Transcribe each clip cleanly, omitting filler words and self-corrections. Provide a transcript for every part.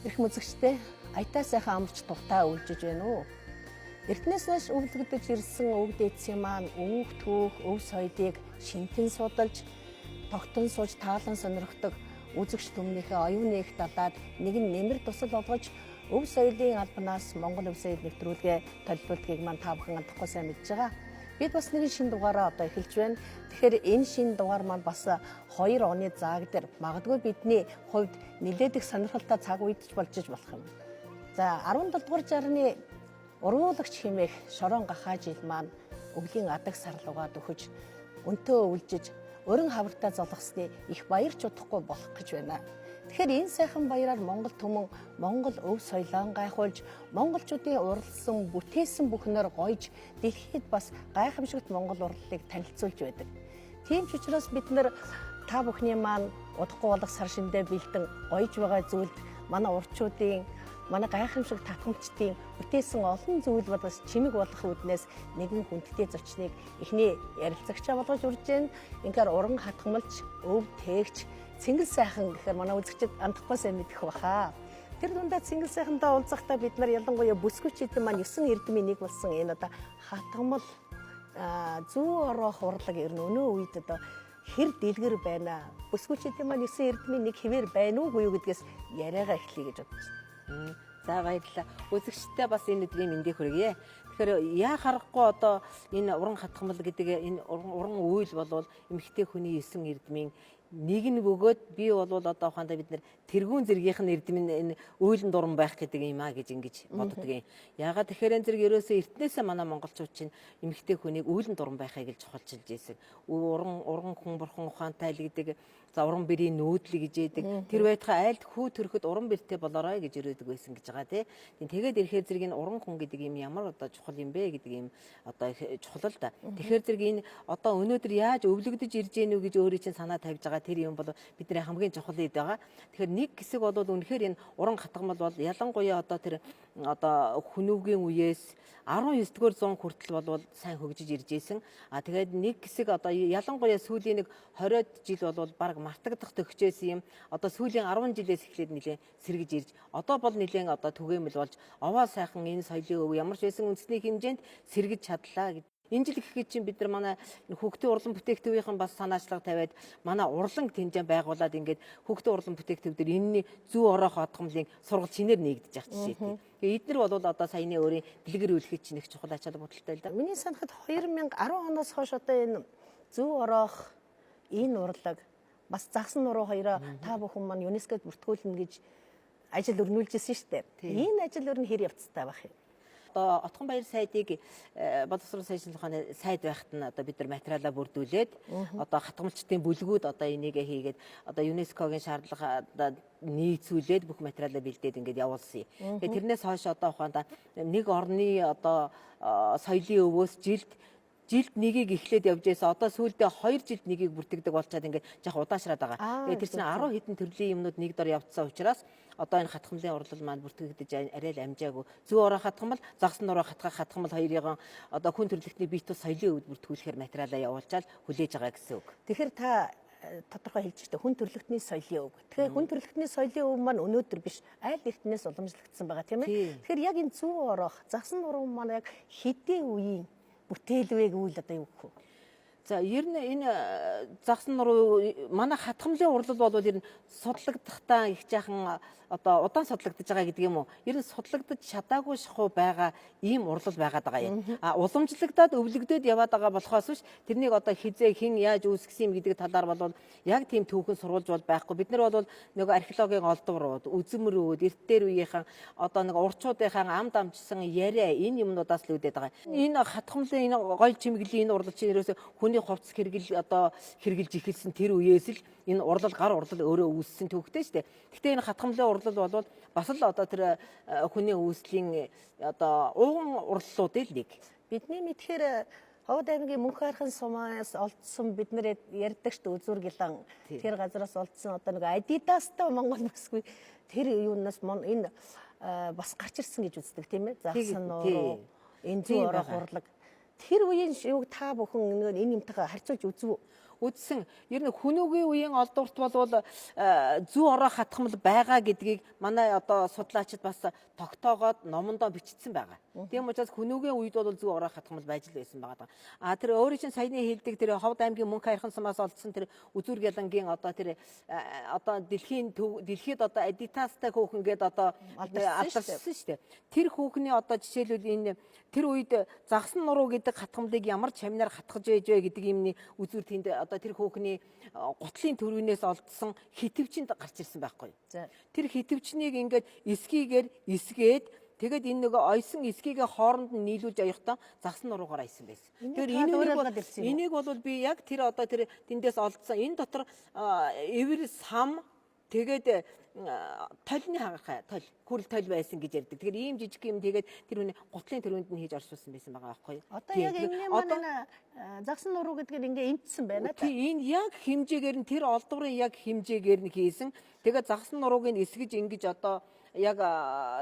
Ирэх үзэгчтэй аятаа сайхан амарч тухтаа үйлжиж байна уу? Эртнээс хойш өвлөгдөж ирсэн өвд эцсийн маань өвөг түүх, өв соёлыг шинтэн судалж, тогтон сууж таалан сонирхдог үзэгч түмнийхээ оюуны их далаад нэгэн нэмэр тусал олгож өв соёлын албанаас Монгол өв соёл нэвтрүүлгээ толилдуулдгийг маань та бүхэн андахгүй сайн мэдж байгаа. Бид бас нэгэн шинэ дугаараа одоо эхэлж байна. Тэгэхээр энэ шинэ дугаар маань бас 2 оны зааг дээр магадгүй бидний хувьд нэлээд их сонирхолтой цаг үедч болж болох юм. За 17 дугаар жарны уруулагч хэмээх Шорон Гахаа жил маань өвлийн адаг сарлуугаад өгөж өнтөө өвлжиж өрн хавртаа золгосны их баярч удахгүй болох гэж байна. Тэгэхээр энэ сайхан баяраар Монгол түмэн Монгол өв соёлоо гайхуулж, монголчуудын уралсан, бүтээсэн бүхнээр гойж, дэлхийд бас гайхамшигт Монгол урлалыг танилцуулж байдаг. Тийм ч учраас бид нар та бүхний маань удахгүй болох сар шиндээ бэлдэн гойж байгаа зүйлд манай урчуудын, манай гайхамшиг татамжтын бүтээсэн олон зүйл бас чимэг болох үүднээс нэгэн хүндтэй зочныг эхний ярилцагчаа болгож урьж байна. Инхээр уран хатгамалч, өв тээгч Цэнгэл сайхан гэхээр манай үзэгчид андахгүй сайн мэдэх баха. Тэр дундаа Цэнгэл сайхантай уулзахдаа бид нар ялангуяа бүсгүйчүүд маань 9 эрдмийн нэг болсон энэ одоо хатгамал зүү орох урлаг ер нь өнөө үед одоо хэр дэлгэр байна. Бүсгүйчүүд маань 9 эрдмийн нэг хэвээр байна уугүй юу гэдгээс яриагаа эхлэе гэж бодож байна. За баярлалаа. Үзэгчтэй бас энэ өдрийн мэндийг хүргье. Тэгэхээр яа харахгүй одоо энэ уран хатгамал гэдэг энэ уран үйл болвол эмэгтэй хүний 9 эрдмийн нэг нь бөгөөд би бол одоо ухаандаа бид нэр тэргүүн зэргийнх нь эрдмийн энэ үйлэн дуран байх гэдэг юм а гэж ингэж боддог юм. Яагаад тэгэхээр энэ зэрэг ерөөсөө эртнээсээ манай монголчууд чинь эмэгтэй хүнийг үйлэн дуран байхыг л чухалчилж ийсэн. Уран хүн бурхан ухаантай л гэдэг за уран бэрийн нүүдэл гэж ээдэг. Тэр байтугай айлд хүү төрөхөд уран бэртэй болоорой гэж өрөөдөг байсан гэж байгаа тий. Тэгээд ирэхээр зэрэг энэ уран хүн гэдэг юм ямар одоо чухал юм бэ гэдэг юм одоо чухал л да. Тэгэхээр зэрэг энэ одоо өнөөдөр яаж өвлөгдөж ирж гэнэ үү гэж өөрөө чинь санаа тавьж байгаа тэр юм бол бидний хамгийн чухал үед байгаа. Тэгэхээр нэг хэсэг бол үнэхээр энэ уран хатгамал бол ялангуяа одоо тэр одоо хүнүүгийн үеэс 19-р зуун хүртэл бол сайн хөгжиж ирж ийсэн. Тэгээд нэг хэсэг одоо ялангуяа сүүлийн нэг 20-од жил бол баг мартагдах төгсчээсэн юм. Одоо сүүлийн 10 жилээс эхлээд нэлээд сэргэж ирж одоо бол нэлээд одоо түгээмэл болж овоо сайхан энэ соёлын өв ямар ч байсан үндэсний хэмжээнд сэргэж чадлаа гэж. Энэ жил гэхэд чинь бид нар манай хүүхдийн урлан бүтээгдэхүүнийхэн бас санаачлага тавиад манай урлан тэмцээн байгуулад ингээд хүүхдийн урлан бүтээгдэхүүн дээр энэний зүү орох хатгамлын сургалт шинээр нэгдэж явах жишээ. Тэгээ эдгээр бол одоо саяны өөрийн дэлгэр үлгэхэд чинь их чухал ачаал бодолтой л да. Миний санахад 2010 оноос хойш одоо энэ зүү орох энэ урлаг бас загсан нуруу хоёроо та бүхэн маань ЮНЕСКОд бүртгүүлнэ гэж ажил өрнүүлж ирсэн шүү дээ. Энэ ажил өөр нь хэр явцтай байх юм? Одоо Отхон баяр сайдыг боловсрол сайжруулах ухааны сайд байхад нь одоо бид нар материалаа бүрдүүлээд одоо хатгамалчдын бүлгүүд одоо энийг хийгээд одоо ЮНЕСКОгийн шаардлагад нийцүүлээд бүх материалаа бэлдээд ингээд явуулсан юм. Тэгээд тэрнээс хойш одоо ухаандаа нэг орны одоо соёлын өвөөс жилд нэгийг эхлээд явж байсан. Одоо сүүлдээ 2 жилд нэгийг бүртгэдэг болчаад ингээд жах удаашраад байгаа. Тэгээд тэр чинь 10 хэдэн төрлийн юмнууд нэг дор явцсан учраас одоо энэ хатгамлын урлал маань бүртгэгдэж арай л амжаагүй. Зүү ороо хатгамал, загсан нуруу хатгамал хоёрын одоо хүн төрөлхтний бие тус соёлын өвд бүртгүүлэхээр материалаа явуулчаад хүлээж байгаа гэсэн үг. Тэгэхээр та тодорхой хэлж штэ хүн төрөлхтний соёлын өв. Тэгэхээр хүн төрөлхтний соёлын өв маань өнөөдөр биш айл эртнээс уламжлагдсан байгаа тийм ээ. Тэгэхээр яг энэ зүү орох, загсан нуруу маань яг хэдийн үеийн бүтээлвэг үйл одоо юу гэх вэ? За ер нь энэ загсан нуруу манай хатгамлын урлал бол ер нь судлагдахтаа их жаахан одоо удаан судлагдж байгаа гэдэг юм уу? Ер нь судлагдаж чадаагүй шахуу байгаа ийм урлал байгаад байгаа юм. Уламжлагдаад өвлөгдөд яваад байгаа болохоос биш тэрнийг одоо хизээ хэн яаж үүсгэсэн юм гэдэг талаар бол яг тийм түүхэн сурвалж бол байхгүй. Бид нар бол нөгөө археологийн олдврууд, үзмрүүд, эрт дээр үеийнхэн одоо нэг урчуудынхаа амд амжсан яриа энэ юмнуудаас л үүдээд байгаа. Энэ хатгамлын энэ гол чимэглэлийн энэ урлал чинь ерөөсө хүний хувцс хэрглэж ихэлсэн тэр үеэс л энэ урлал гар урлал өөрөө үүссэн төвхтэй шүү дээ. Гэхдээ энэ хатгамлын урлал бол бас л одоо тэр хүний үүслийн одоо ууган урлалуудын нэг. Бидний мэдхээр Ховд аймгийн Мөнх хайрхан сумаас олдсон бид нар ярьдаг шүү дээ үзүүр гилан тэр газараас олдсон одоо нэг Адидастай Монгол бүсгүй тэр юунаас энэ бас гарч ирсэн гэж үздэг тийм ээ. Загсан нуруу энэ зүү орох урлаг. Тэр үеийн юуг та бүхэн энэ юмтайгаа харьцуулж үзв үү? үдсэн. Ер нь хүнүүгийн үеийн олдворт болвол зүү ороо хатгамал байгаа гэдгийг манай одоо судлаачид бас тогтоогоод номондоо бичсэн байгаа. Тийм учраас хүнүүгийн үед бол зүү ороо хатгамал байж л байсан байгаа. А тэр өөрийн чинь саяны хэлдэг тэр Ховд аймгийн Мөнх Хайрхан сумаас олдсон тэр үзүүр гялангийн одоо тэр одоо дэлхийд одоо Адитастай хүүхэн гээд одоо алдарсан шүү дээ. Тэр хүүхний одоо жишээлбэл энэ тэр үед загсан нуруу гэдэг хатгамлыг ямар чамнаар хатгаж байж вэ гэдэг юмны үзүүр тэнд одоо тэр хүүхний гутлын төрвнээс олдсон хитвчэнд гарч ирсэн байхгүй. Тэр хитвчнийг ингээд эсгээд тэгээд энэ нөгөө ойсон эсгийгээ хооронд нь нийлүүлж оёхдоо загсан нуруугаар айсан байсан. Тэгэхээр энийг бол би яг тэр одоо тэр тэндээс олдсон энэ дотор эвэр сам тэгээд толны хагахай хүрэл тол байсан гэж ярьдаг. Тэгэхээр ийм жижиг юм тэгээд тэр хүний гутлын төрөнд нь хийж оршуулсан байсан байгаа байхгүй. Одоо яг энэ манай загсан нуруу гэдгээр ингээ эмтсэн байна та. Тийм энэ яг хэмжээгээр нь тэр олдврын яг хэмжээгээр нь хийсэн. Тэгээд загсан нурууг нь эсгэж ингэж одоо яг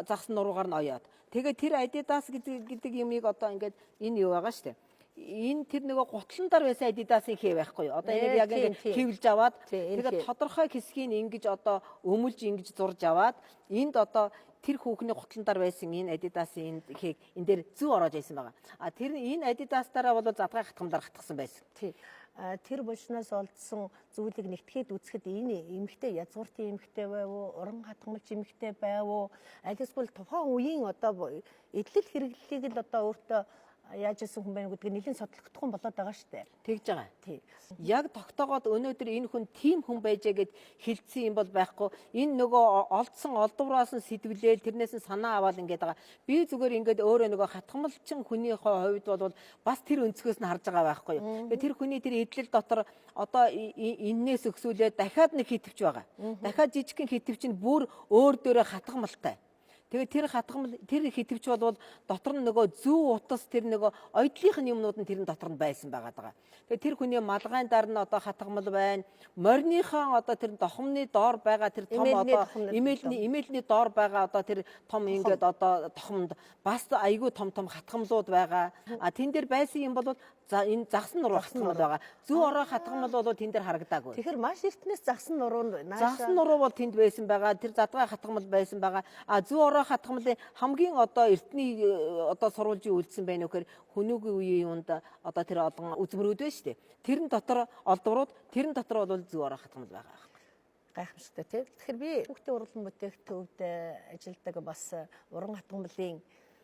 загсан нуруугаар нь оёод. Тэгээд тэр Adidas гэдэг юмыг одоо ингээд энэ юу байгаа шүү дээ. Энэ тэр нөгөө гутландар байсан Adidas-ийн хээ байхгүй юу? Одоо энийг яг ингэ хэвлж аваад тэгээд тодорхой хэсгийг ингэж одоо өмөлж ингэж зурж аваад энд одоо тэр хүүхний гутландар байсан энэ Adidas-ийн хийг энэ дээр зүү ороож байсан байгаа. А тэр энэ Adidas-таараа бол задгай хатгамдар хатгсан байсан. Тий. Тэр булчнаас олдсон зүйлийг нэгтгэхэд үзэхэд энэ эмэгтэй язгууртын эмэгтэй байв уу, уран хатгамалч эмэгтэй байв уу, аль эсвэл тухайн үеийн одоо эдлэл хэрэглэлийг л одоо өөртөө яаж исэн хүн байна гэдгийг нэлийн судлахдахгүй болоод байгаа шүү дээ. Тэгж байгаа. Тий. Яг тогтоогоод өнөөдөр энэ хүн тийм хүн байжээ гэд хэлсэн юм бол байхгүй. Энэ нөгөө олдсон олдвроос нь сэтгүүлээл тэрнээс нь санаа аваад ингээд байгаа. Би зүгээр ингээд өөрөө нөгөө хатгамалчин хүний хувьд бол бас тэр өнцгөөс нь харж байгаа байхгүй. Тэгээ тэр хүний тэр эдлэл дотор одоо эннээс өксүүлээд дахиад нэг хитвч байгаа. Дахиад жижигхэн хитвч нь бүр өөр дөөрэ хатгамалтай. Тэгээд тэр хатгамал тэр хитвч бол дотор нь нөгөө зүү утас тэр нөгөө ойдлынхын юмнууд нь тэрэн дотор нь байсан байгаа даа. Тэгээд тэр хүний малгайн дар нь одоо хатгамал байна. Морьныхон одоо тэр дохомны доор байгаа тэр том одоо имээлний доор байгаа одоо тэр том ингээд одоо тохомд бас айгүй том хатгамлууд байгаа. А тэн дээр байсан юм бол энэ загсан нуруу хатгамал байгаа. Зүү ороо хатгамал бол тэн дээр харагдаагүй. Тэгэхээр маш эртнээс загсан нуруу загсан нуруу бол тэнд байсан байгаа. Тэр задгай хатгамал байсан байгаа. А зүү ороо хатгамлын хамгийн одоо эртний одоо сурвалжийн үйлдсэн байна вэхээр хүнүүгийн үеийн юунд одоо тэр олон үзмрүүд байна шүү дээ. Тэрэн дотор олдврууд тэрэн дотор бол зүү ороо хатгамал байгаа. Гайхамшигтай тийм. Тэгэхээр би хүүхдийн урлан бүтээгдэхүүнд ажилладаг бас уран хатгамлын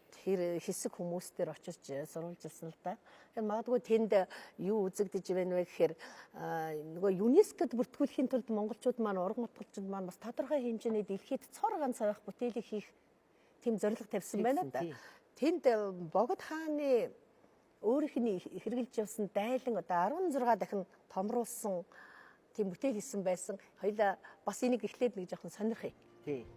тэр хэсэг хүмүүс дээр очиж сурвалжилсан л да. Тэгэхээр магадгүй тэнд юу үзэгдэж байна вэ гэхээр нөгөө ЮНЕСКОд бүртгүүлэхийн тулд монголчууд маань уран хатгалчид маань бас тодорхой хэмжээний дэлхийд цор ганц авах бүтээлийг хийх тийм зорилго тавьсан байна да. Тэнд богд хааны өөрийнхний хэрэгжилж явсан дайлан одоо 16 дахин томруулсан тийм бүтээл хийсэн байсан. Хоёлаа бас энийг эхлээд нэг жоохон сонирхъя. Тий.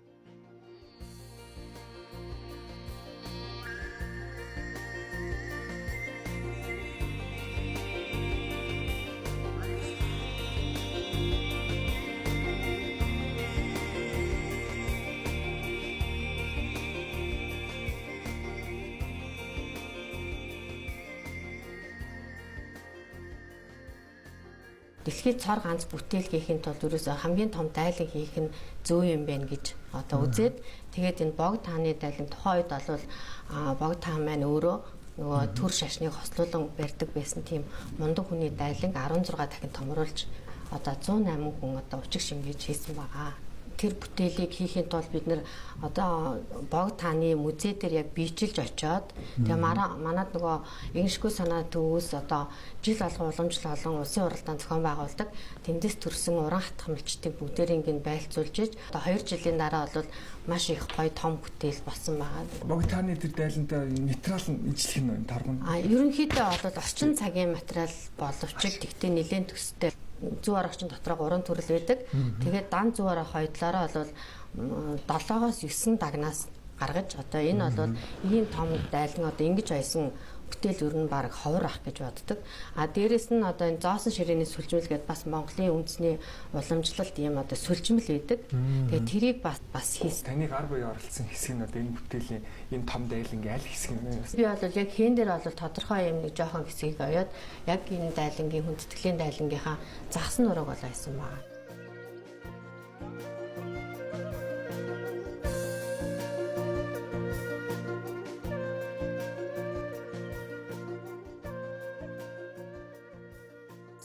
Дэлхийд цор ганц бүтээл хийхин тулд ерөөсөө хамгийн том дайлан хийх нь зөө юм байна гэж одоо үзээд тэгээд энэ богд хааны дайлан тухайн үед бол богд хаан маань өөрөө нөгөө төр шашныг хослуулан барьдаг байсан тийм мундаг хүний дайланг 16 дахин томруулж одоо 108 хүн одоо учиг шимгэж хийсэн байгаа. Тэр бүтээлийг хийхин тулд бид нэр одоо богд хааны музей дээр яг биежилж очиод тэгээ манад нөгөө Игнэшгүй санаа төвөөс одоо жил алга уламжлал олон улсын уралдаан зохион байгуулдаг тэндээс төрсэн уран хатгамалчдын бүгдээрийг нь байлцуулж иж одоо 2 жилийн дараа бол маш их гоё том бүтээл болсон байгаа. Богд хааны тэр дайлантай материал нь ижлэх нь тарган. Ерөнхийдөө бол орчин цагийн материал боловч тэгтээ нэлээд төстэй зүү аргачин дотроо 3 төрөл байдаг. Тэгээд дан зүү арга хойдлоороо бол 7-9 дагнаас гаргаж одоо энэ бол ийм том дайлан одоо ингэж ойсон бүтээл ер нь баг ховор ах гэж боддог. А дээрэс нь одоо энэ зоосон ширээний сүлжүүлгээд бас Монголын үндэсний уламжлалт ийм одоо сүлжмэл байдаг. Тэгээ тэрийг бас хийс. Таны гар буян оролцсон хэсэг нь одоо энэ бүтээлийн энэ том дайлангийн аль хэсэг юм бэ? Би бол яг хэн дээр бол тодорхой юм нэг жоохон хэсгийг оёод яг энэ дайлангийн хүндэтгэлийн дайлангийнхаа загас нураг бол айсан байна.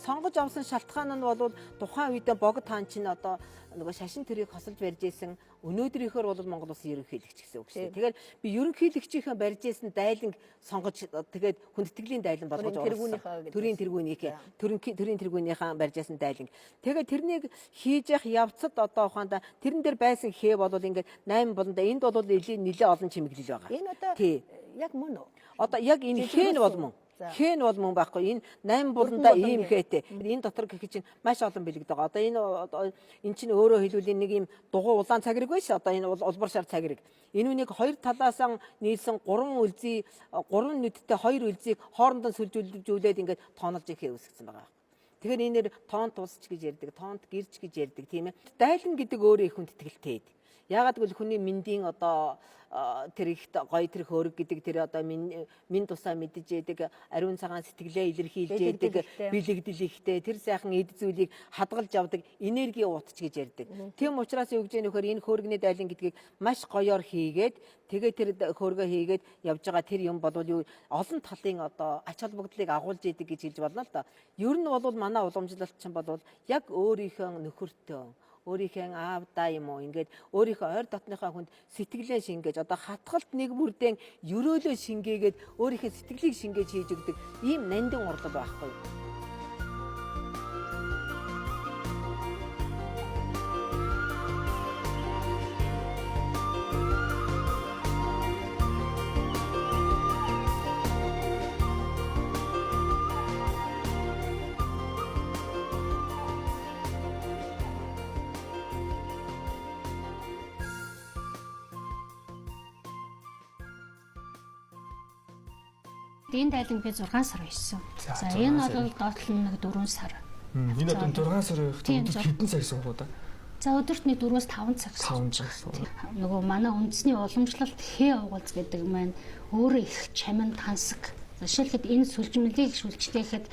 Сонгож авсан шалтгаан нь бол тухайн үедээ богд хаан чинь одоо нөгөө шашин төрийг хосолж барьж исэн өнөөдрийнхөр бол Монгол Улсын ерөнхийлөгч гэсэн үг шүү дээ. Тэгэхээр би ерөнхийлөгчийнхээ барьж исэн дайланг сонгож тэгээд хүндэтгэлийн дайлан болгож оруулсан. Төрийн тэргүүнийхээ барьж исэн дайланг. Тэгээд тэрнийг хийж явах явцад одоо ухаанда тэрэн дээр байсан хээ бол ингээд 8 болондоо энд бол нэлээд олон чимэглэл байгаа. Энэ одоо яг мөн үү? Одоо яг энэ хээ нь бол мөн. Хэн бол мөн байхгүй. Энэ 8 буланда ийм хээтэй. Энэ дотор гэх чинь маш олон бэлэгд байгаа. Одоо энэ чинь өөрөө хэлбэл нэг ийм дугуй улаан цагирэг биш. Одоо энэ улбар шар цагирэг. Энэ үнийг хоёр талаас нь нийлсэн 3 үлзий 3 нүдтэй 2 үлзийг хоорондоо сүлжүүлээд ингээд тоонолж ихээ үсгсэн байгаа. Тэгэхээр энээр тоонт тусч гэж ярьдаг, тоонт гэрч гэж ярьдаг тийм ээ. Дайлан гэдэг өөрөө их хүндэтгэлтэй. Яагаад гэвэл хүний мэндийн одоо тэр их гоё тэр хөөрг гэдэг тэр одоо минь тусаа мэдж яадаг ариун цагаан сэтгэлээ илэрхийлж яадаг бэлэгдэл ихтэй тэр сайхан эд зүйлийг хадгалж авдаг энерги утч гэж ярьдаг. Тийм учраас юу гэж нөхөр энэ хөөргний дайлан гэдгийг маш гоёор хийгээд тэгээ тэр хөөргөө хийгээд явж байгаа тэр юм бол юу олон талын одоо ач холбогдлыг агуулж яадаг гэж хэлж болно л да. Ер нь бол манай уламжлалт чинь бол яг өөрийнхөө нөхөртөө өөрийнхөө аавдаа юм уу ингээд өөрийнхөө ойр дотныхоо хүнд сэтгэлээ шингээж одоо хатгалт нэг бүрдэн ерөөлөө шингээгээд өөрийнхөө сэтгэлийг шингээж хийж өгдөг ийм нандин урлал байхгүй. Энэ дайланг би 6 сар байсан. За энэ бол доотлол нэг 4 сар. Энэ одоо 6 сар өдөрт хэдэн цаг суух уу да? За өдөрт нэг 4-өөс 5 цаг. 5 цаг суух. Нөгөө манай үндэсний уламжлалт хээ угалз гэдэг маань өөрөө их чамин тансаг. Жишээлхэд энэ сүлжмэлийг шүлжлэхэд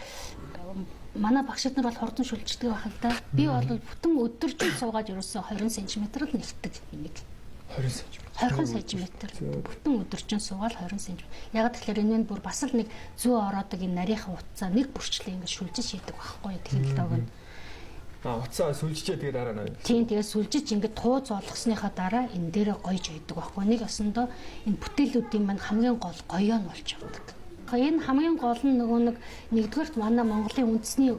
манай багшид нар бол хурдан шүлждэг байх л да. Би бол бүтэн өдөржин суугаад ерөөсөө 20 см л нэгтдэг энийг. 20 см. Бүтэн өдөржин суугаад 20 см. Яг тэгэхээр энэ нь бүр бас л нэг зүү ороодаг энэ нарийнхаа утсаа нэг бүрчлээ ингэж шүлжиж хийдэг байхгүй тийм л дог нь. Утсаа сүлжижээ тэгээ дараа нь. Тийм тэгээ сүлжиж ингэж тууз олгосныхаа дараа энэ дээрээ гойж байдаг байхгүй. Нэг осондоо энэ бүтээлүүдийн маань хамгийн гол гоёо нь болж явдаг. Энэ хамгийн гол нь нөгөө нэгдүгээрт манай Монголын үндэсний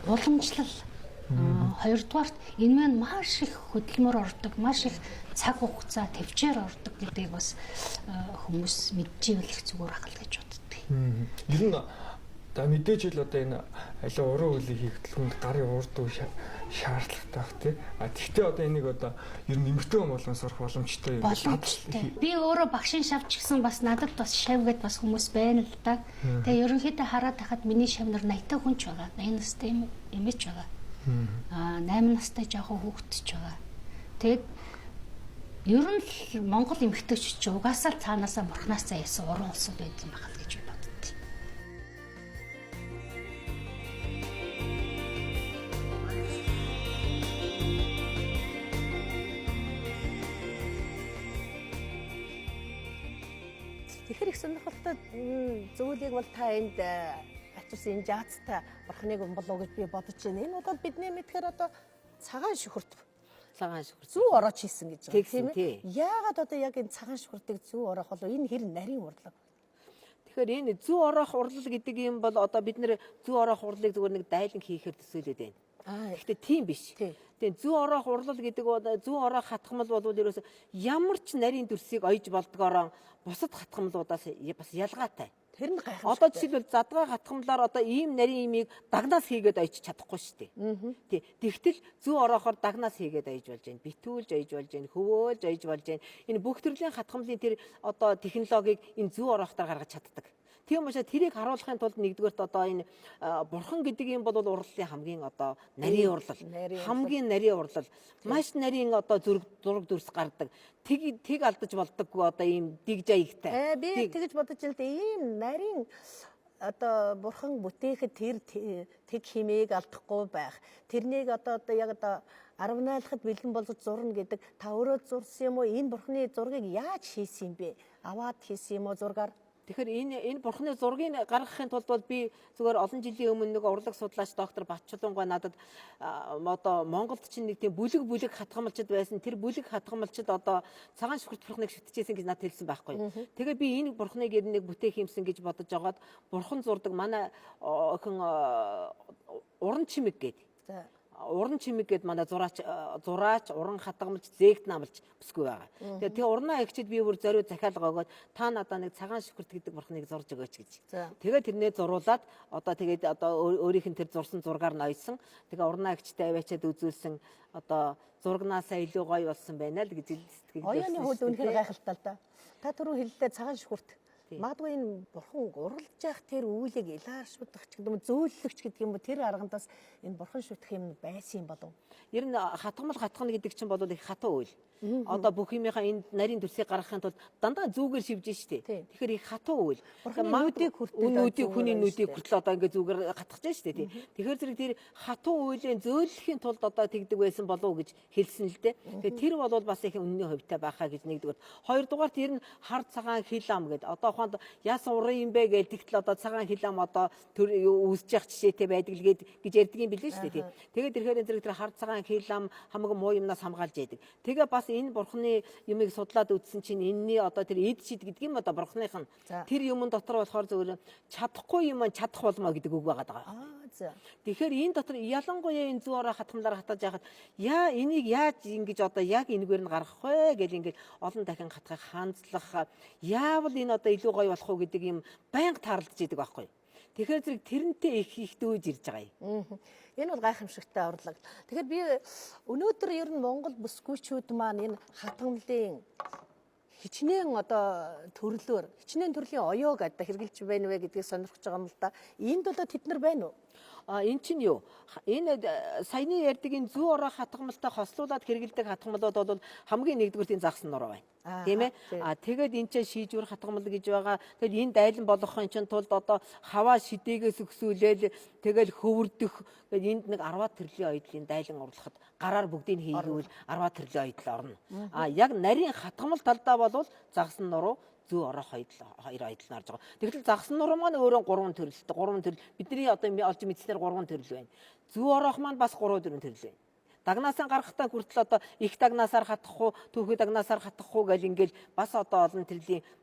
уламжлал. Хоёрдугаарт энэ маань маш их хөдөлмөр ордог, маш их цаг хугацаа төвчээр ордог гэдгийг бас хүмүүс мэдчихвэл их зүгээр ахал гэж боддог. Ер нь за мэдээж л одоо энэ аливаа уран хөлийг хийгдэл хүнд гарын урд уу шаардлагатай бах тий. Тэгвэл одоо энийг одоо ер нь эмэгтэй хүн болгон сурах боломжтой юм байна. Би өөрөө багшийн шавч гэсэн бас надад бас шав гэд бас хүмүүс байна л да. Тэгээ ерөнхийдөө хараад тахад миний шав нар 80 хүн ч байгаа. 80 настай эмээч байгаа. 8 настай жоохон хүүхэд ч байгаа. Тэгээд ер нь Монгол эмэгтэйч ч угаасаа цаанаасаа морхнаасаа ясан уран улсууд байдаг юм байна гэж боддог. Тэгэхээр их сонирхолтой зүйлийг бол та энд ачирсан энэ жаацтай бурхныг болов гэж би бодож байна. Энэ бол бидний мэдхээр одоо цагаан шүхэрт зүү орооч хийсэн гэж байна тийм ээ. Яагаад одоо яг энэ цагаан шүхэртийг зүү ороох бол энэ хэр нарийн урлаг. Тэгэхээр энэ зүү ороох урлал гэдэг юм бол одоо бид нэр зүү ороох урлалыг зүгээр нэг дайлан хийхээр төсөөлөд байна. Гэхдээ тийм биш. Тэгээ зүү ороох урлал гэдэг бол зүү ороох хатгамал бол ерөөсө ямар ч нарийн төрсийг ойж болдгоороо бусад хатгамлуудаас бас ялгаатай. Тэр нь гайхамшигтай. Одоо жишээлбэл задгаа хатгамлаар одоо ийм нарийн имийг дагнаас хийгээд ойж чадахгүй шүү дээ. Тэгтэл зүү ороохоор дагнаас хийгээд ойж болж байна. Битүүлж ойж болж байна. Хөвөөлж ойж болж байна. Энэ бүх төрлийн хатгамлын тэр одоо технологиг энэ зүү ороохтоор гаргаж чаддаг. Тийм учраас тэрийг харуулахын тулд нэгдүгээрт одоо энэ бурхан гэдэг юм бол урлалын хамгийн одоо нарийн урлал. Хамгийн нарийн урлал. Маш нарийн одоо зураг дүрс гардаг. Тэг алдаж болдоггүй одоо ийм дигж аягтай. Би тэгж бодож байна л да, ийм нарийн одоо бурхан бүтээхэд тэр тэг химээг алдахгүй байх. Тэрнийг одоо яг одоо 10 наалахад бэлэн болж зурна гэдэг та өөрөө зурсан юм уу? Энэ бурханы зургийг яаж хийсэн юм бэ? Аваад хийсэн юм уу зургаар? Тэгэхээр энэ бурхны зургийг гаргахын тулд бол би зүгээр олон жилийн өмнө нэг урлаг судлаач доктор Батчулангой надад одоо Монголд чинь нэг тийм бүлэг хатгамалчд байсан. Тэр бүлэг хатгамалчд одоо цагаан шүхрт бурхныг шүтчихсэн гэж надад хэлсэн байхгүй. Тэгээ би энэ бурхныг ер нь нэг бүтээх юмсан гэж бодож байгаад бурхан зурдаг манай охин уран чимэг гэдэг. Уран чимэг гэд манай зураач уран хатгамалч зээгт намалж бүсгүй байгаа. Тэгээ урнаа агчид би бүр зориуд захиалга өгөөд та надаа нэг цагаан шүхрт гэдэг бурхныг зурж өгөөч гэж. Тэгээ тэрнээ зуруулаад одоо тэгээд одоо өөрийнх нь тэр зурсан зургаар ноёсон. Тэгээ урнаа агчтай аваачаад үзүүлсэн одоо зурагнаасаа илүү гоё болсон байна л гэж сэтгэл. Оюуны хувьд үнэхээр гайхалтай л да. Та түрүү хэллээ цагаан шүхрт. Магадгүй энэ бурхан уралж явах тэр үйлийг илааршуудах ч гэдэг юм, зөөллөгч гэдэг юм, тэр аргандаас энэ бурхан шүтэх юм байсан юм болов. Ер нь хатгамал хатгана гэдэг чинь бол их хатуу үйл. Одоо бүх юмынхаа энэ нарийн төрсийг гаргахын тулд дандаа зүгээр шивж штэ. Тэгэхээр их хатуу үйл. Магадгүй хүний нүдийг хүртэл одоо ингээ зүгээр хатгаж штэ тий. Тэгэхээр зэрэг тэр хатуу үеийн зөөллөхийн тулд одоо тэгдэг байсан болов уу гэж хэлсэн л дээ. Тэгээ тэр бол бас их үнний хувьтай байхаа гэж нэгдүгээр. Хоёрдугаарт ер нь хар цагаан хил ам гэдэг. Одоо ухаанд яасан уран юм бэ гэж тэгтэл одоо цагаан хил ам одоо төр үүсэж явах жишээтэй байдаг л гэж ярьдаг юм билээ штэ тий. Тэгээд тэрхээр зэрэг тэр хар цагаан хил ам хамаг муу юмнаас хамгаалж яадаг. Тэгээ бас энэ бурхны юмыг судлаад үзсэн чинь энэний одоо тэр эд шид гэдэг юм одоо бурхных нь тэр юмн дотор болохоор зөвөр чадахгүй юм чадах болмоо гэдэг үг байгаа. Тэгэхээр энэ дотор ялангуяа энэ зүү ороо хатгамлаар хатаж яхад энийг яаж ингэж одоо яг энэгээр нь гаргах вэ гэж ингэж олон дахин хатгах хандлах яавал энэ одоо илүү гоё болох уу гэдэг юм байнга таарлаж идэг байхгүй. Тэгэхээр зэрэг тэрнтэй их дөөж ирж байгаа юм. Энэ бол гайхамшигтай урлаг. Тэгэхээр би өнөөдөр ер нь Монгол бүсгүйчүүд маань энэ хатгамлын хичнээн одоо төрлөөр хичнээн төрлийн оёо гэдэг хэрглэж байна вэ гэдгийг сонирхож байгаа юм л да. Энд бол тэд нар байна уу? Энэ чинь юу? Энэ саяны ярьдаг энэ зүү ороо хатгамалтай хослуулаад хэрэгэлдэг хатгамлууд бол хамгийн нэгдүгээр тийм загсан нуруу байна. Тийм ээ. Тэгээд энэ чинь шийдвэр хатгамал гэж байгаа. Тэгээд энэ дайлан болгохын чинь тулд одоо хаваа шидээгээс өксүүлээл тэгэл хөвөрдөх. Тэгээд энд нэг 10 төрлийн оёдлын дайлан урлахад гараар бүгдийг хийгүүл 10 төрлийн оёдол орно. Яг нарийн хатгамал талдаа бол загсан нуруу зүү ороо хоёр оёдол нарж байгаа. Тэгэхээр загсан нуруу маань өөрөө 3 төрөлтэй. 3 төрөл бидний одоо олж мэдснээр 3 төрөл байна. Зүү ороох маань бас 3 төрөл байна. Дагнаасаа гарахтаа хүртэл одоо их дагнаасаар хатах уу, түүхий дагнаасаар хатах уу гэл ингээл бас одоо